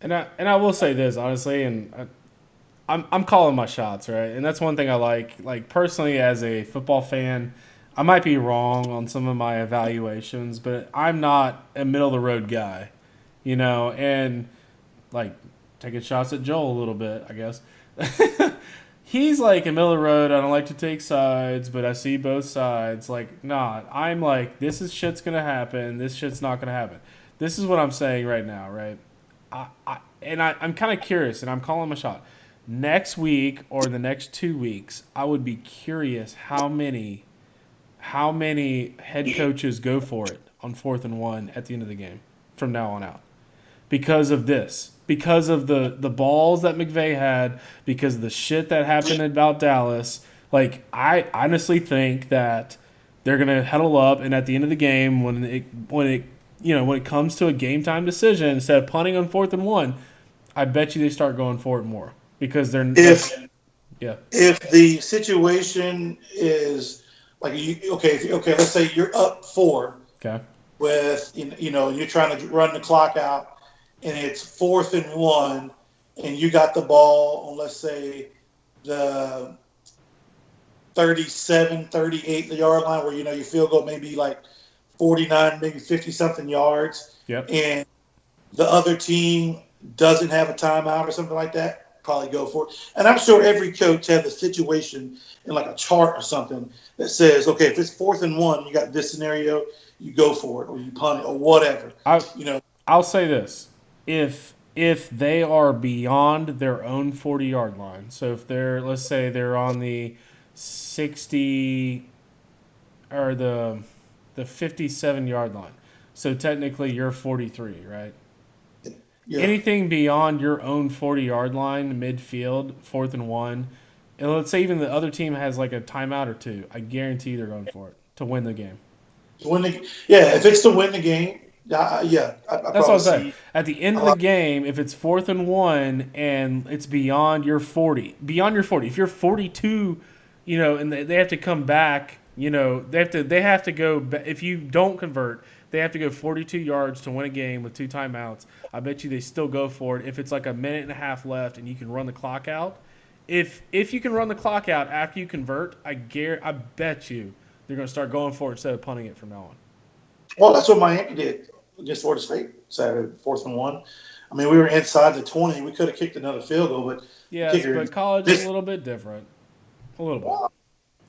And I will say this honestly, and I'm calling my shots, right? And that's one thing I like. Like personally, as a football fan, I might be wrong on some of my evaluations, but I'm not a middle of the road guy, and like taking shots at Joel a little bit, I guess. He's like a middle of the road. I don't like to take sides, but I see both sides. Like, nah, I'm like, this is shit's gonna happen. This shit's not gonna happen. This is what I'm saying right now, right? I'm kind of curious, and I'm calling my shot. Next week or the next 2 weeks, I would be curious how many head coaches go for it on 4th and 1 at the end of the game from now on out. Because of this. Because of the balls that McVay had, because of the shit that happened about Dallas. Like, I honestly think that they're gonna huddle up, and at the end of the game, when it comes to a game time decision, instead of punting on 4th and 1, I bet you they start going for it more because they're if the situation is like okay, let's say you're up 4, okay, with you're trying to run the clock out. And it's 4th and 1, and you got the ball on, let's say, the 37, 38 yard line where, your field goal maybe like 49, maybe 50-something yards. Yep. And the other team doesn't have a timeout or something like that, probably go for it. And I'm sure every coach has a situation in like a chart or something that says, okay, if it's 4th and 1, you got this scenario, you go for it or you punt it or whatever. I'll say this. If they are beyond their own 40-yard line, so if let's say they're on the 60 or the 57-yard line, so technically you're 43, right? Yeah. Anything beyond your own 40-yard line, midfield, 4th and 1, and let's say even the other team has like a timeout or two, I guarantee they're going for it to win the game. If it's to win the game. That's what I'm saying. At the end of the game, if it's 4th and 1 and it's beyond your 40, if you're 42, and they have to come back, they have to go. If you don't convert, they have to go 42 yards to win a game with 2 timeouts. I bet you they still go for it if it's like a minute and a half left and you can run the clock out. If you can run the clock out after you convert, I bet you they're going to start going for it instead of punting it from now on. Well, that's what Miami did against Florida State Saturday, 4th and 1. I mean, we were inside the 20. We could have kicked another field goal, but but college is a little bit different. A little bit. Well,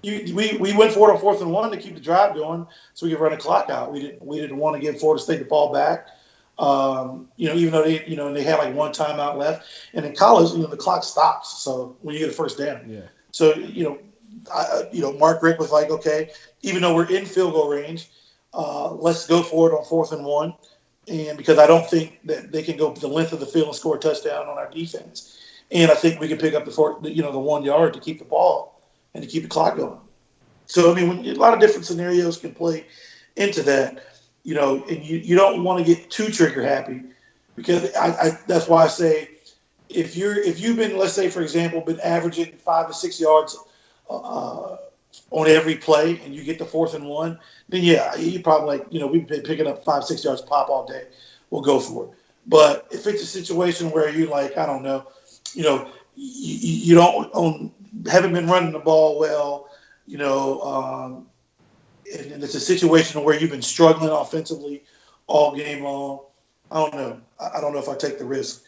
we went for it on 4th and 1 to keep the drive going, so we could run the clock out. We didn't want to give Florida State the ball back. Even though they had like one timeout left, and in college, the clock stops. So when you get a first down, So Mark Richt was like, okay, even though we're in field goal range. Let's go for it on 4th and 1, and because I don't think that they can go the length of the field and score a touchdown on our defense, and I think we can pick up the 1 yard to keep the ball and to keep the clock going. So I mean, a lot of different scenarios can play into that, and you don't want to get too trigger happy because I that's why I say if you've been, let's say for example, been averaging 5 to 6 yards. On every play, and you get the 4th and 1, then you probably we've been picking up 5-6 yards pop all day. We'll go for it. But if it's a situation where you like, I don't know, you haven't been running the ball well, and it's a situation where you've been struggling offensively all game long. I don't know. I don't know if I take the risk.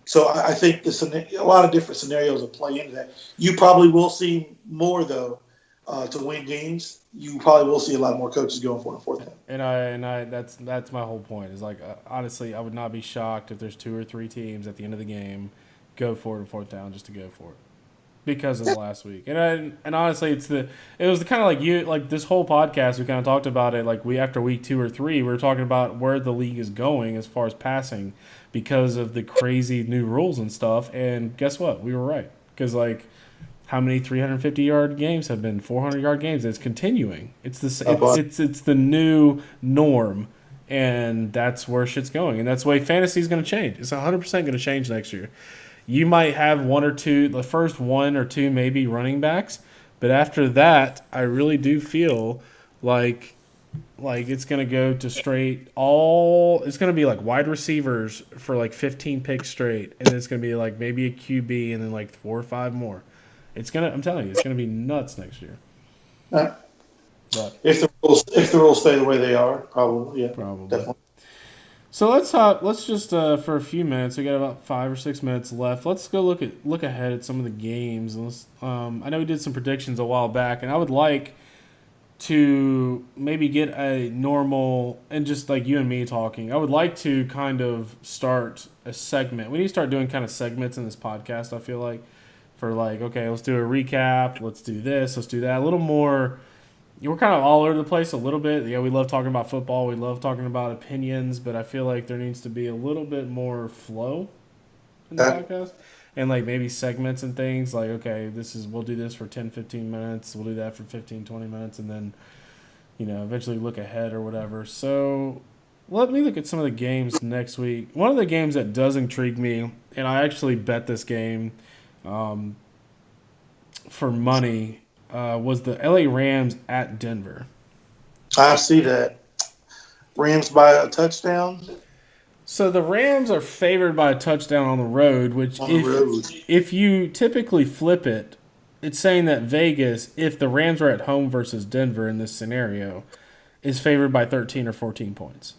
So I think a lot of different scenarios will play into that. You probably will see more, though, to win games. You probably will see a lot more coaches going for it on 4th down. That's my whole point. Is like honestly, I would not be shocked if there's 2 or 3 teams at the end of the game go for it on 4th down just to go for it. because of last week. And honestly, it was kind of like this whole podcast. We kind of talked about it like after week 2 or 3, we were talking about where the league is going as far as passing because of the crazy new rules and stuff. And guess what? We were right because like how many 350-yard games have been 400-yard games? It's continuing. It's the new norm. And that's where shit's going. And that's the way fantasy is going to change. It's 100% going to change next year. You might have one or two, the first 1 or 2 maybe running backs. But after that, I really do feel like it's going to go to straight it's going to be like wide receivers for like 15 picks straight. And then it's going to be like maybe a QB and then like 4 or 5 more. I'm telling you, it's going to be nuts next year. But if the rules stay the way they are, probably, yeah. Probably. Definitely. So let's just for a few minutes. We got about 5 or 6 minutes left. Let's go look ahead at some of the games. I know we did some predictions a while back, and I would like to maybe get a normal and just like you and me talking. I would like to kind of start a segment. We need to start doing kind of segments in this podcast. I feel like for like okay, let's do a recap. Let's do this. Let's do that. A little more. We're kind of all over the place a little bit. Yeah, we love talking about football. We love talking about opinions, but I feel like there needs to be a little bit more flow in the podcast. And like maybe segments and things like, okay, we'll do this for 10, 15 minutes. We'll do that for 15, 20 minutes. And then, eventually look ahead or whatever. So let me look at some of the games next week. One of the games that does intrigue me, and I actually bet this game for money, was the LA Rams at Denver. I see that. Rams by a touchdown. So the Rams are favored by a touchdown on the road, which if you typically flip it, it's saying that Vegas, if the Rams are at home versus Denver in this scenario, is favored by 13 or 14 points.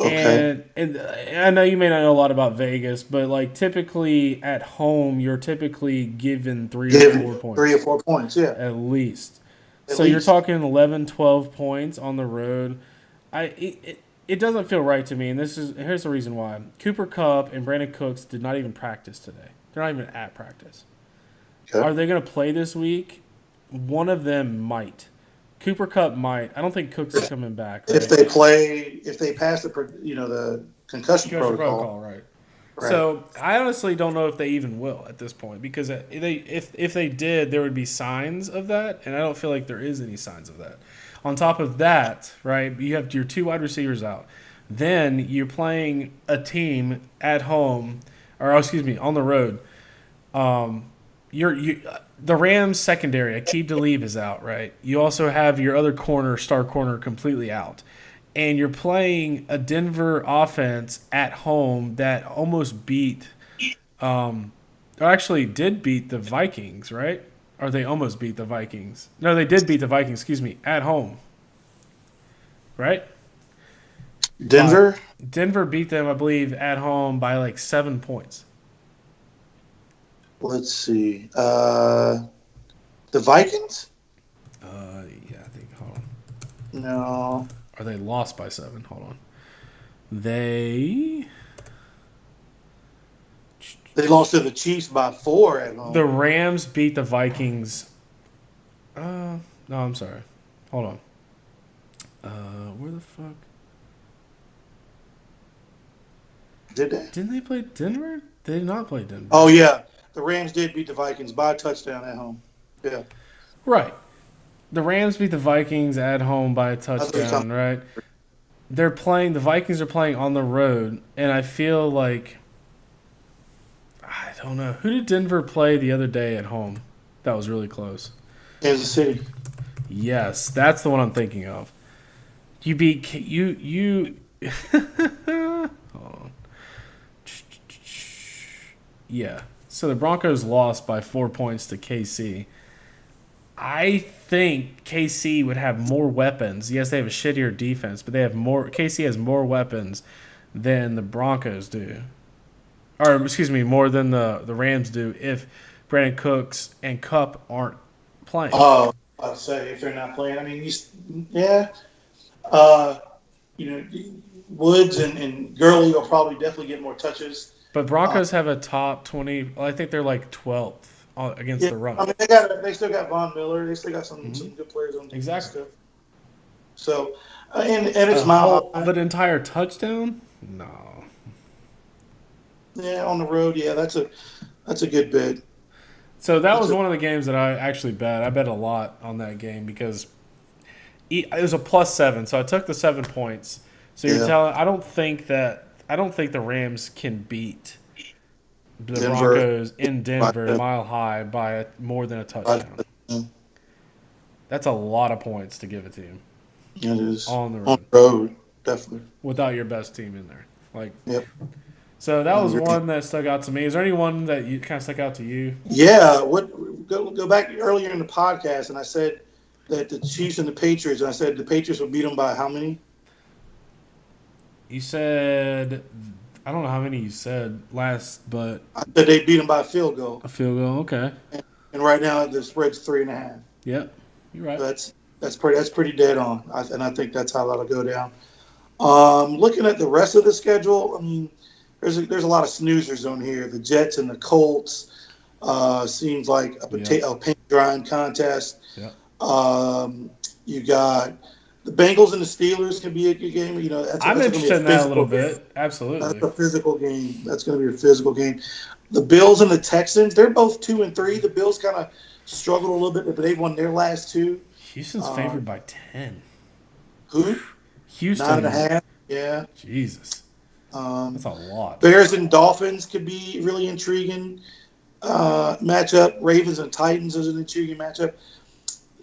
Okay. And I know you may not know a lot about Vegas, but like typically at home, you're typically given 3 or 4 points. 3 or 4 points, yeah. At least. You're talking 11, 12 points on the road. It doesn't feel right to me, and here's the reason why. Cooper Kupp and Brandon Cooks did not even practice today. They're not even at practice. Okay. Are they going to play this week? One of them might. Cooper Kupp might. I don't think Cooks is coming back. Right? If they pass the concussion protocol, right. So I honestly don't know if they even will at this point because if they did, there would be signs of that, and I don't feel like there is any signs of that. On top of that, right, you have your 2 wide receivers out. Then you're playing a team at home, on the road. The Rams secondary, Aqib Talib is out, right? You also have your other star corner, completely out. And you're playing a Denver offense at home that almost did beat the Vikings, right? Or they almost beat the Vikings. No, they did beat the Vikings, at home. Right? Denver? Denver beat them, I believe, at home by like 7 points. Let's see. The Vikings? Yeah, I think. Hold on. No. Or they lost by 7. Hold on. They lost to the Chiefs by 4 at home. The Rams beat the Vikings. No, I'm sorry. Hold on. Where the fuck? Did they? Didn't they play Denver? They did not play Denver. Oh, yeah. The Rams did beat the Vikings by a touchdown at home. Yeah. Right. The Rams beat the Vikings at home by a touchdown, right? The Vikings are playing on the road, and I feel like, I don't know. Who did Denver play the other day at home? That was really close. Kansas City. Yes, that's the one I'm thinking of. You beat, you hold on. Yeah. So the Broncos lost by 4 points to KC. I think KC would have more weapons. Yes, they have a shittier defense, but they have more. KC has more weapons than the Broncos do, or excuse me, more than the Rams do. If Brandon Cooks and Kupp aren't playing. Oh, I'd say if they're not playing, I mean, Woods and Gurley will probably definitely get more touches. But Broncos have a top 20. I think they're like 12th against the run. I mean, they still got Von Miller. They still got some good players on the Exactly. stuff. So, and it's Mile High. But entire touchdown? No. Yeah, on the road. Yeah, that's a good bid. So that was one of the games that I actually bet. I bet a lot on that game because it was a +7. So I took the 7 points. So you're telling I don't think the Rams can beat the Broncos in Denver, Mile High, by more than a touchdown. That's a lot of points to give it to you. It is on the road. On the road, definitely. Without your best team in there, Yep. So that was one that stuck out to me. Is there anyone that you kind of stuck out to you? Yeah. Go back earlier in the podcast, and I said that the Chiefs and the Patriots, and I said the Patriots would beat them by how many? You said, I don't know how many you said last, but I said they beat them by a field goal. A field goal, okay. And right now the spread's 3.5. Yep, you're right. So that's pretty dead on, and I think that's how that'll go down. Looking at the rest of the schedule, I mean, there's a lot of snoozers on here. The Jets and the Colts seems like a paint drying contest. Yeah. You got the Bengals and the Steelers can be a good game. You know, I'm interested in that a little bit. Absolutely. That's a physical game. That's going to be a physical game. The Bills and the Texans, they're both 2-3. The Bills kind of struggled a little bit, but they won their last two. Houston's favored by 10. Who? Houston. 9.5. Yeah. Jesus. That's a lot. Bears and Dolphins could be really intriguing matchup. Ravens and Titans is an intriguing matchup.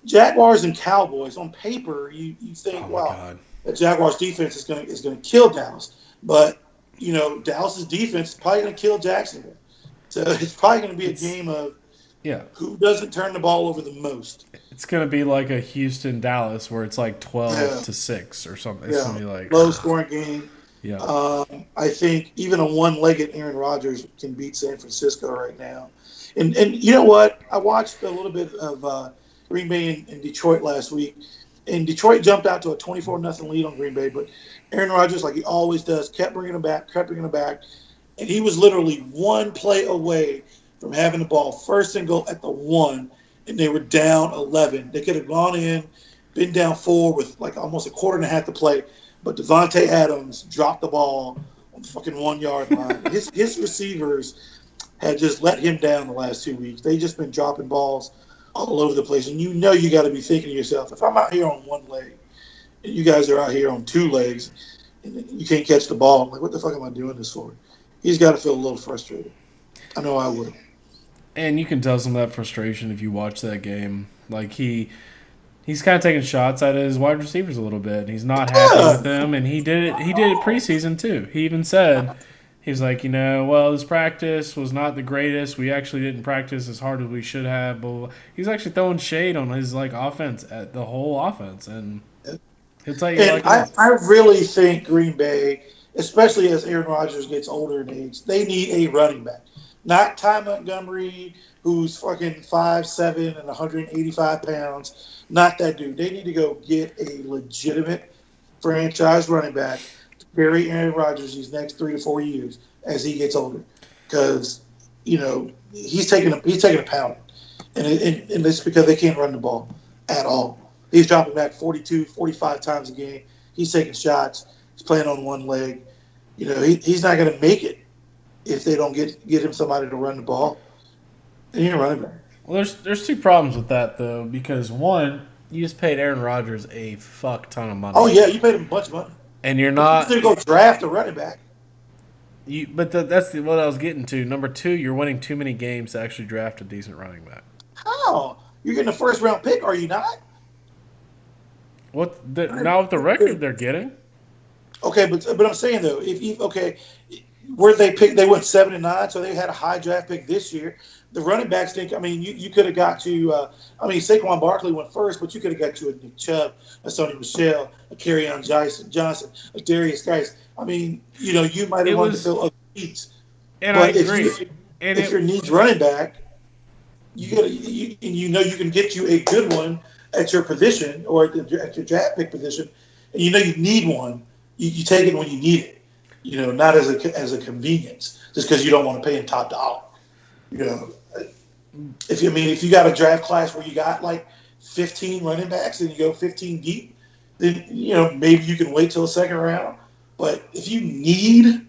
Jaguars and Cowboys. On paper, you think, the Jaguars defense is going to kill Dallas, but you know Dallas's defense is probably going to kill Jacksonville. So it's probably going to be a game of who doesn't turn the ball over the most. It's going to be like a Houston-Dallas where it's like 12-6 or something. It's going to be like low-scoring game. Yeah. I think even a one-legged Aaron Rodgers can beat San Francisco right now. And you know what? I watched a little bit of Green Bay and Detroit last week, and Detroit jumped out to a 24-0 lead on Green Bay, but Aaron Rodgers, like he always does, kept bringing them back, and he was literally one play away from having the ball first and goal at the 1, and they were down 11. They could have gone in, been down 4 with like almost a quarter and a half to play, but Devontae Adams dropped the ball on the fucking 1-yard line. His receivers had just let him down the last 2 weeks. They just been dropping balls all over the place. And you know you got to be thinking to yourself, if I'm out here on one leg and you guys are out here on 2 legs and you can't catch the ball, I'm like, what the fuck am I doing this for? He's got to feel a little frustrated. I know I would. And you can tell some of that frustration if you watch that game. Like he's kind of taking shots at his wide receivers a little bit. And he's not happy with them, and he did it preseason too. He even said, he's like, this practice was not the greatest. We actually didn't practice as hard as we should have. But he's actually throwing shade on his offense, at the whole offense, and it's like. I really think Green Bay, especially as Aaron Rodgers gets older in age, they need a running back, not Ty Montgomery, who's fucking 5'7" and 185 pounds. Not that dude. They need to go get a legitimate franchise running back to carry Aaron Rodgers these next 3 to 4 years as he gets older, because he's taking a pounding, and it's because they can't run the ball at all. He's dropping back 42, 45 times a game. He's taking shots. He's playing on one leg. He's not going to make it if they don't get him somebody to run the ball. And you're running back. Well, there's 2 problems with that, though, because one, you just paid Aaron Rodgers a fuck ton of money. Oh, yeah, you paid him a bunch of money. And you're not... You're going to go draft a running back. That's what I was getting to. Number 2, you're winning too many games to actually draft a decent running back. How? You're getting a first-round pick, are you not? Now with the record they're getting? Okay, but I'm saying, though, where they picked, they went 7-9, so they had a high draft pick this year. The running backs think, you could have got to, Saquon Barkley went first, but you could have got to a Nick Chubb, a Sony Michel, a Kerryon Johnson, a Darius Geis. You might have wanted to fill other needs. And I agree. If your needs running back, you can get you a good one at your position or at your draft pick position, and you need one. You take it when you need it. not as a convenience, just because you don't want to pay him top dollar. If you got a draft class where you got like 15 running backs and you go 15 deep, then maybe you can wait till the second round. But if you need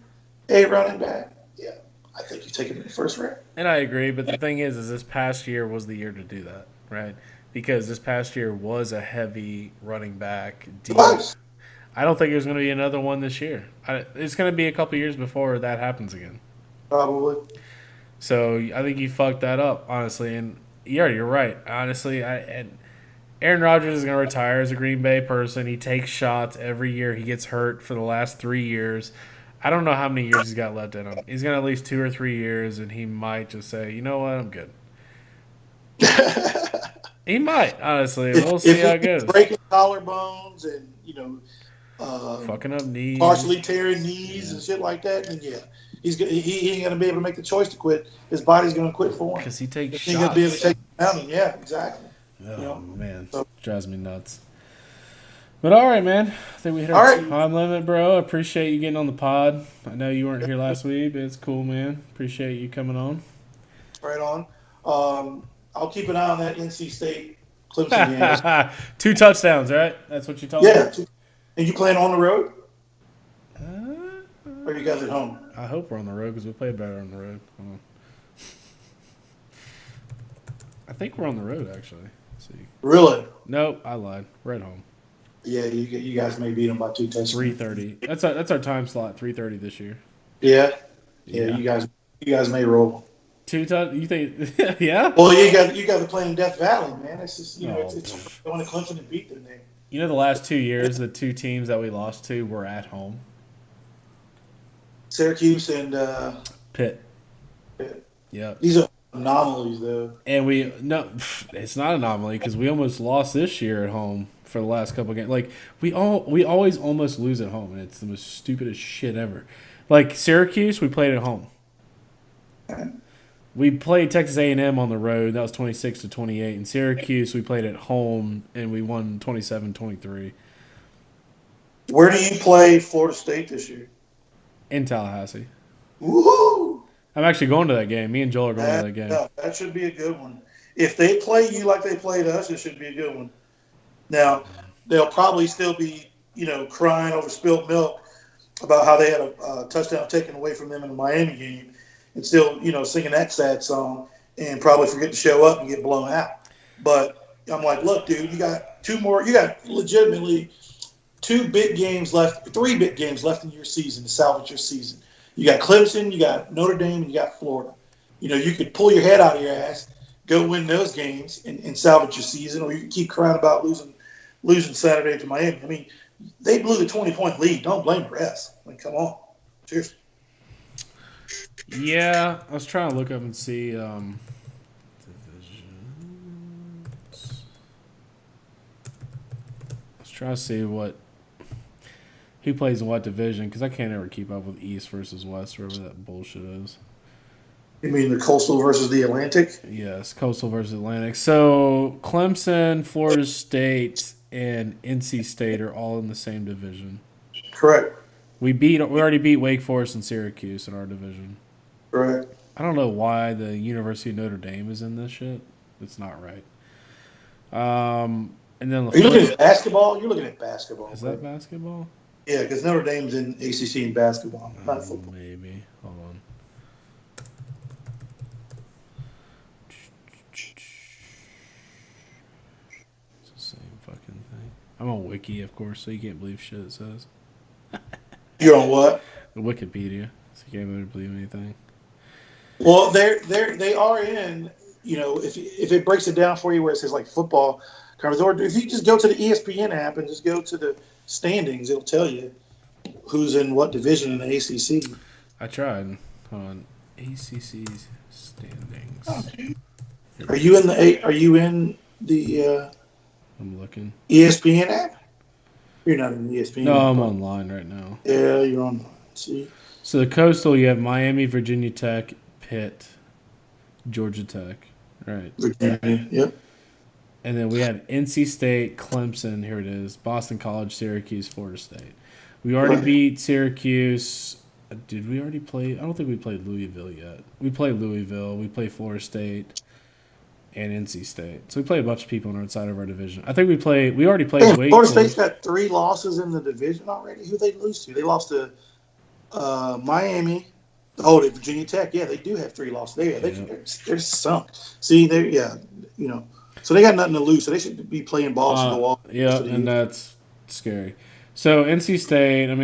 a running back, yeah, I think you take him in the first round. And I agree, but the thing is this past year was the year to do that, right? Because this past year was a heavy running back deep. I don't think there's going to be another one this year. It's going to be a couple years before that happens again. Probably. So I think you fucked that up, honestly. And yeah, you're right. Honestly, and Aaron Rodgers is going to retire as a Green Bay person. He takes shots every year. He gets hurt for the last 3 years. I don't know how many years he's got left in him. He's got at least 2 or 3 years, and he might just say, you know what, I'm good. He might, honestly. We'll see how it goes. Breaking collarbones and, fucking up knees. Partially tearing knees and shit like that, and yeah. He ain't going to be able to make the choice to quit. His body's going to quit for him. Because he takes shots. He's going to be able to take it down. Yeah, exactly. Oh, man. Drives me nuts. But all right, man. I think we hit our time limit, bro. I appreciate you getting on the pod. I know you weren't here last week, but it's cool, man. Appreciate you coming on. Right on. I'll keep an eye on that NC State Clemson game. 2 touchdowns, right? That's what you told me? Yeah. And you playing on the road? Or you guys at home? I hope we're on the road because we play better on the road. Hold on. I think we're on the road, actually. Let's see. Really? Nope, I lied. We're at home. Yeah, you guys may beat them by 2 touchdowns. 3:30. That's our time slot. 3:30 this year. Yeah. You guys may roll. 2 touchdowns. You think? Yeah. Well, you guys are playing Death Valley, man. It's just it's going to Clemson and beat them there. The last 2 years, the 2 teams that we lost to were at home. Syracuse and Pitt. Yeah. These are anomalies, though. And it's not an anomaly because we almost lost this year at home for the last couple of games. Like we always almost lose at home, and it's the most stupidest shit ever. Like Syracuse, we played at home. We played Texas A&M on the road. That was 26-28. In Syracuse, we played at home, and we won 27-23. Where do you play Florida State this year? In Tallahassee. Woohoo! I'm actually going to that game. Me and Joel are going to that game. Yeah, that should be a good one. If they play you like they played us, it should be a good one. Now, they'll probably still be, crying over spilled milk about how they had a touchdown taken away from them in the Miami game and still, singing that sad song and probably forget to show up and get blown out. But I'm like, look, dude, you got legitimately 2 big games left, 3 big games left in your season to salvage your season. You got Clemson, you got Notre Dame, and you got Florida. You could pull your head out of your ass, go win those games, and salvage your season, or you can keep crying about losing Saturday to Miami. I mean, they blew the 20-point lead. Don't blame the rest. Come on. Cheers. Yeah, I was trying to look up and see divisions. I was trying to see who plays in what division because I can't ever keep up with East versus West, wherever that bullshit is. You mean the Coastal versus the Atlantic? Yes, Coastal versus Atlantic. So Clemson, Florida State, and NC State are all in the same division. Correct. We already beat Wake Forest and Syracuse in our division. Correct. I don't know why the University of Notre Dame is in this shit. It's not right. And then are you looking at basketball? You're looking at basketball. Is that basketball? Yeah, because Notre Dame's in ACC in basketball, not football. Maybe. Hold on. It's the same fucking thing. I'm on Wiki, of course, so you can't believe shit it says. You're on what? The Wikipedia, so you can't really believe anything. Well, they are in. If it breaks it down for you where it says like football, or if you just go to the ESPN app and just go to the standings, it'll tell you who's in what division in the ACC. I tried on ACC's standings. Oh, are you in the I'm looking. ESPN app? You're not in the ESPN. No, I'm online right now. Yeah, you're online. See. So the Coastal, you have Miami, Virginia Tech, Pitt, Georgia Tech, right? Virginia, yep. And then we have NC State, Clemson. Here it is: Boston College, Syracuse, Florida State. We already beat Syracuse Did we already play? I don't think we played Louisville yet. We played Louisville. We played Florida State and NC State. So we played a bunch of people on our side of our division. I think we already played Damn, Wake Florida Forest. State's got 3 losses in the division already. Who they lose to? They lost to Miami. Oh, to Virginia Tech. Yeah, they do have 3 losses. They're sunk. See, so they got nothing to lose. So they should be playing balls to the wall. Yeah, and that's scary. So NC State and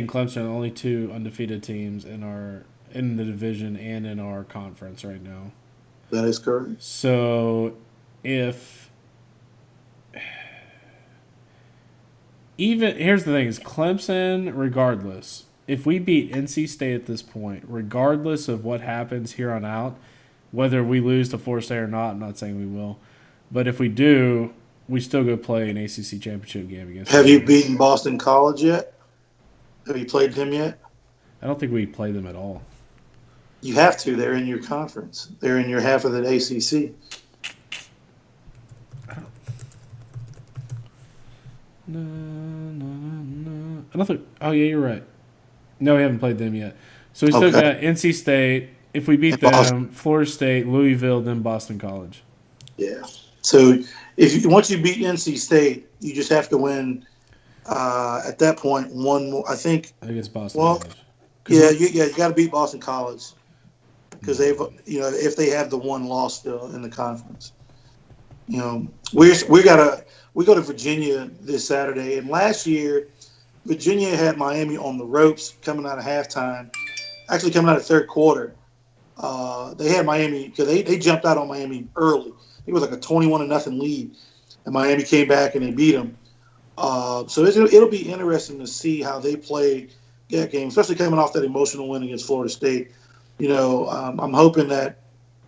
Clemson are the only 2 undefeated teams in the division and in our conference right now. That is correct. So here's the thing: is Clemson, regardless, if we beat NC State at this point, regardless of what happens here on out, whether we lose to Florida State or not, I'm not saying we will, but if we do, we still go play an ACC championship game against. Have you beaten Boston College yet? Have you played them yet? I don't think we play them at all. You have to. They're in your conference. They're in your half of the ACC. No. I don't think. Oh yeah, you're right. No, we haven't played them yet. So we still got NC State. If we beat them, Florida State, Louisville, then Boston College. Yeah. So once you beat NC State, you just have to win. At that point, one more. I think. Against Boston College. You got to beat Boston College because if they have the one loss still in the conference. We go to Virginia this Saturday, and last year Virginia had Miami on the ropes coming out of halftime. Actually, coming out of third quarter, they had Miami because they jumped out on Miami early. It was like a 21-0 lead, and Miami came back and they beat them. So it'll be interesting to see how they play that game, especially coming off that emotional win against Florida State. I'm hoping that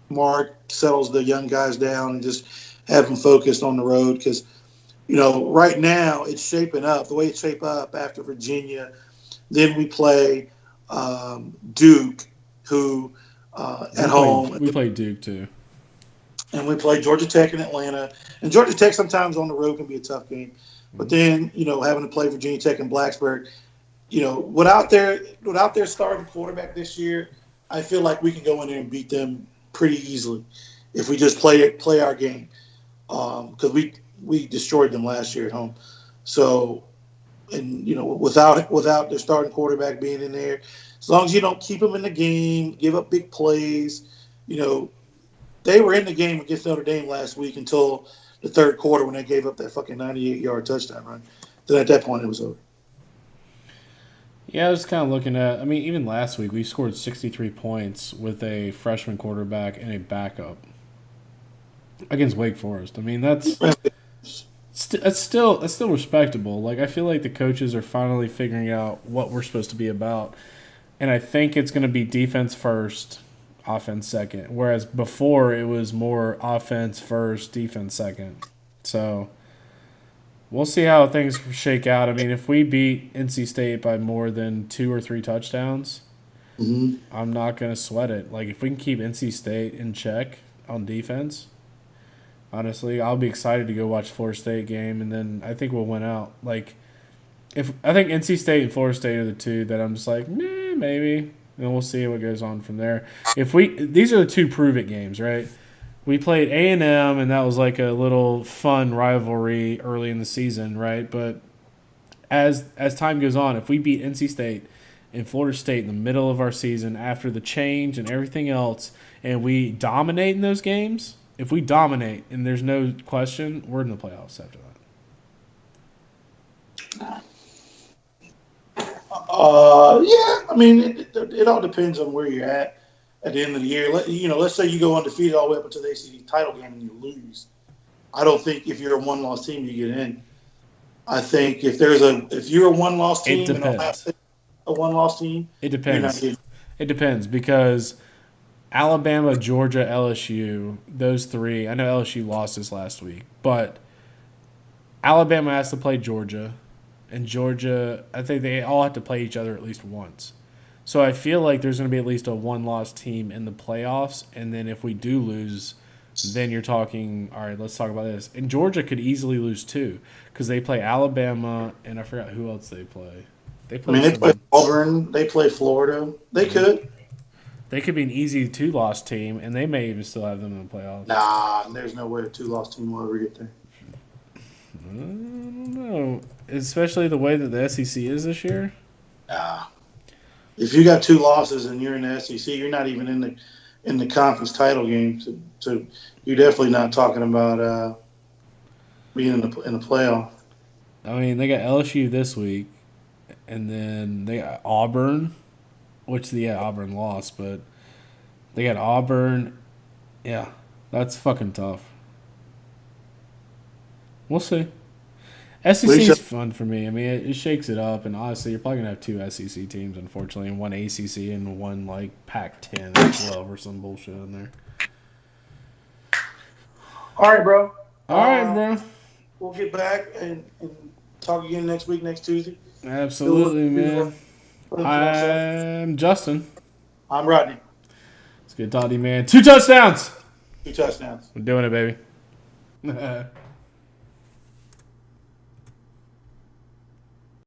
Mark settles the young guys down and just have them focused on the road because, right now it's shaping up the way it's shaped up after Virginia. Then we play Duke, who at home. We play Duke too. And we play Georgia Tech in Atlanta. And Georgia Tech sometimes on the road can be a tough game. But then, having to play Virginia Tech and Blacksburg, without their starting quarterback this year, I feel like we can go in there and beat them pretty easily if we just play our game. Because we destroyed them last year at home. So, and without their starting quarterback being in there, as long as you don't keep them in the game, give up big plays, they were in the game against Notre Dame last week until the third quarter when they gave up that fucking 98-yard touchdown run. Then at that point it was over. Yeah, I was kind of looking at. Even last week we scored 63 points with a freshman quarterback and a backup against Wake Forest. That's still respectable. Like, I feel like the coaches are finally figuring out what we're supposed to be about, and I think it's going to be defense first, offense second. Whereas before it was more offense first, defense second. So we'll see how things shake out. If we beat NC State by more than 2 or 3 touchdowns, I'm not going to sweat it. Like, if we can keep NC State in check on defense, honestly, I'll be excited to go watch Florida State game, and then I think we'll win out. Like, I think NC State and Florida State are the 2 that I'm just like, maybe. And we'll see what goes on from there. These are the 2 prove-it games, right? We played A&M, and that was like a little fun rivalry early in the season, right? But as time goes on, if we beat NC State and Florida State in the middle of our season after the change and everything else, and we dominate in those games, if we dominate and there's no question, we're in the playoffs after that. It all depends on where you're at the end of the year. Let's say you go undefeated all the way up until the ACC title game and you lose. I don't think if you're a one-loss team you get in. I think if you're a one-loss team and a one-loss team, it depends. It depends because Alabama, Georgia, LSU, those 3. I know LSU lost this last week, but Alabama has to play Georgia. And Georgia, I think they all have to play each other at least once. So I feel like there's going to be at least a one-loss team in the playoffs. And then if we do lose, then you're talking, all right, let's talk about this. And Georgia could easily lose too because they play Alabama, and I forgot who else they play. They I play. mean, they play Auburn. They play Florida. They could. They could be an easy 2-loss team, and they may even still have them in the playoffs. Nah, there's no way a 2-loss team will ever get there. I don't know, especially the way that the SEC is this year. Nah. If you got 2 losses and you're in the SEC, you're not even in the conference title game. So you're definitely not talking about being in the playoff. I mean, they got LSU this week, and then they got Auburn, which Auburn lost, but they got Auburn. Yeah, that's fucking tough. We'll see. SEC is fun for me. I mean, it shakes it up, and honestly, you're probably gonna have 2 SEC teams, unfortunately, and 1 ACC and 1 like Pac-10 or 12 or some bullshit in there. All right, bro. All right, bro. We'll get back and talk again next week, next Tuesday. Absolutely, man. I'm Justin. I'm Rodney. It's good talking to you, man. 2 touchdowns. 2 touchdowns. We're doing it, baby.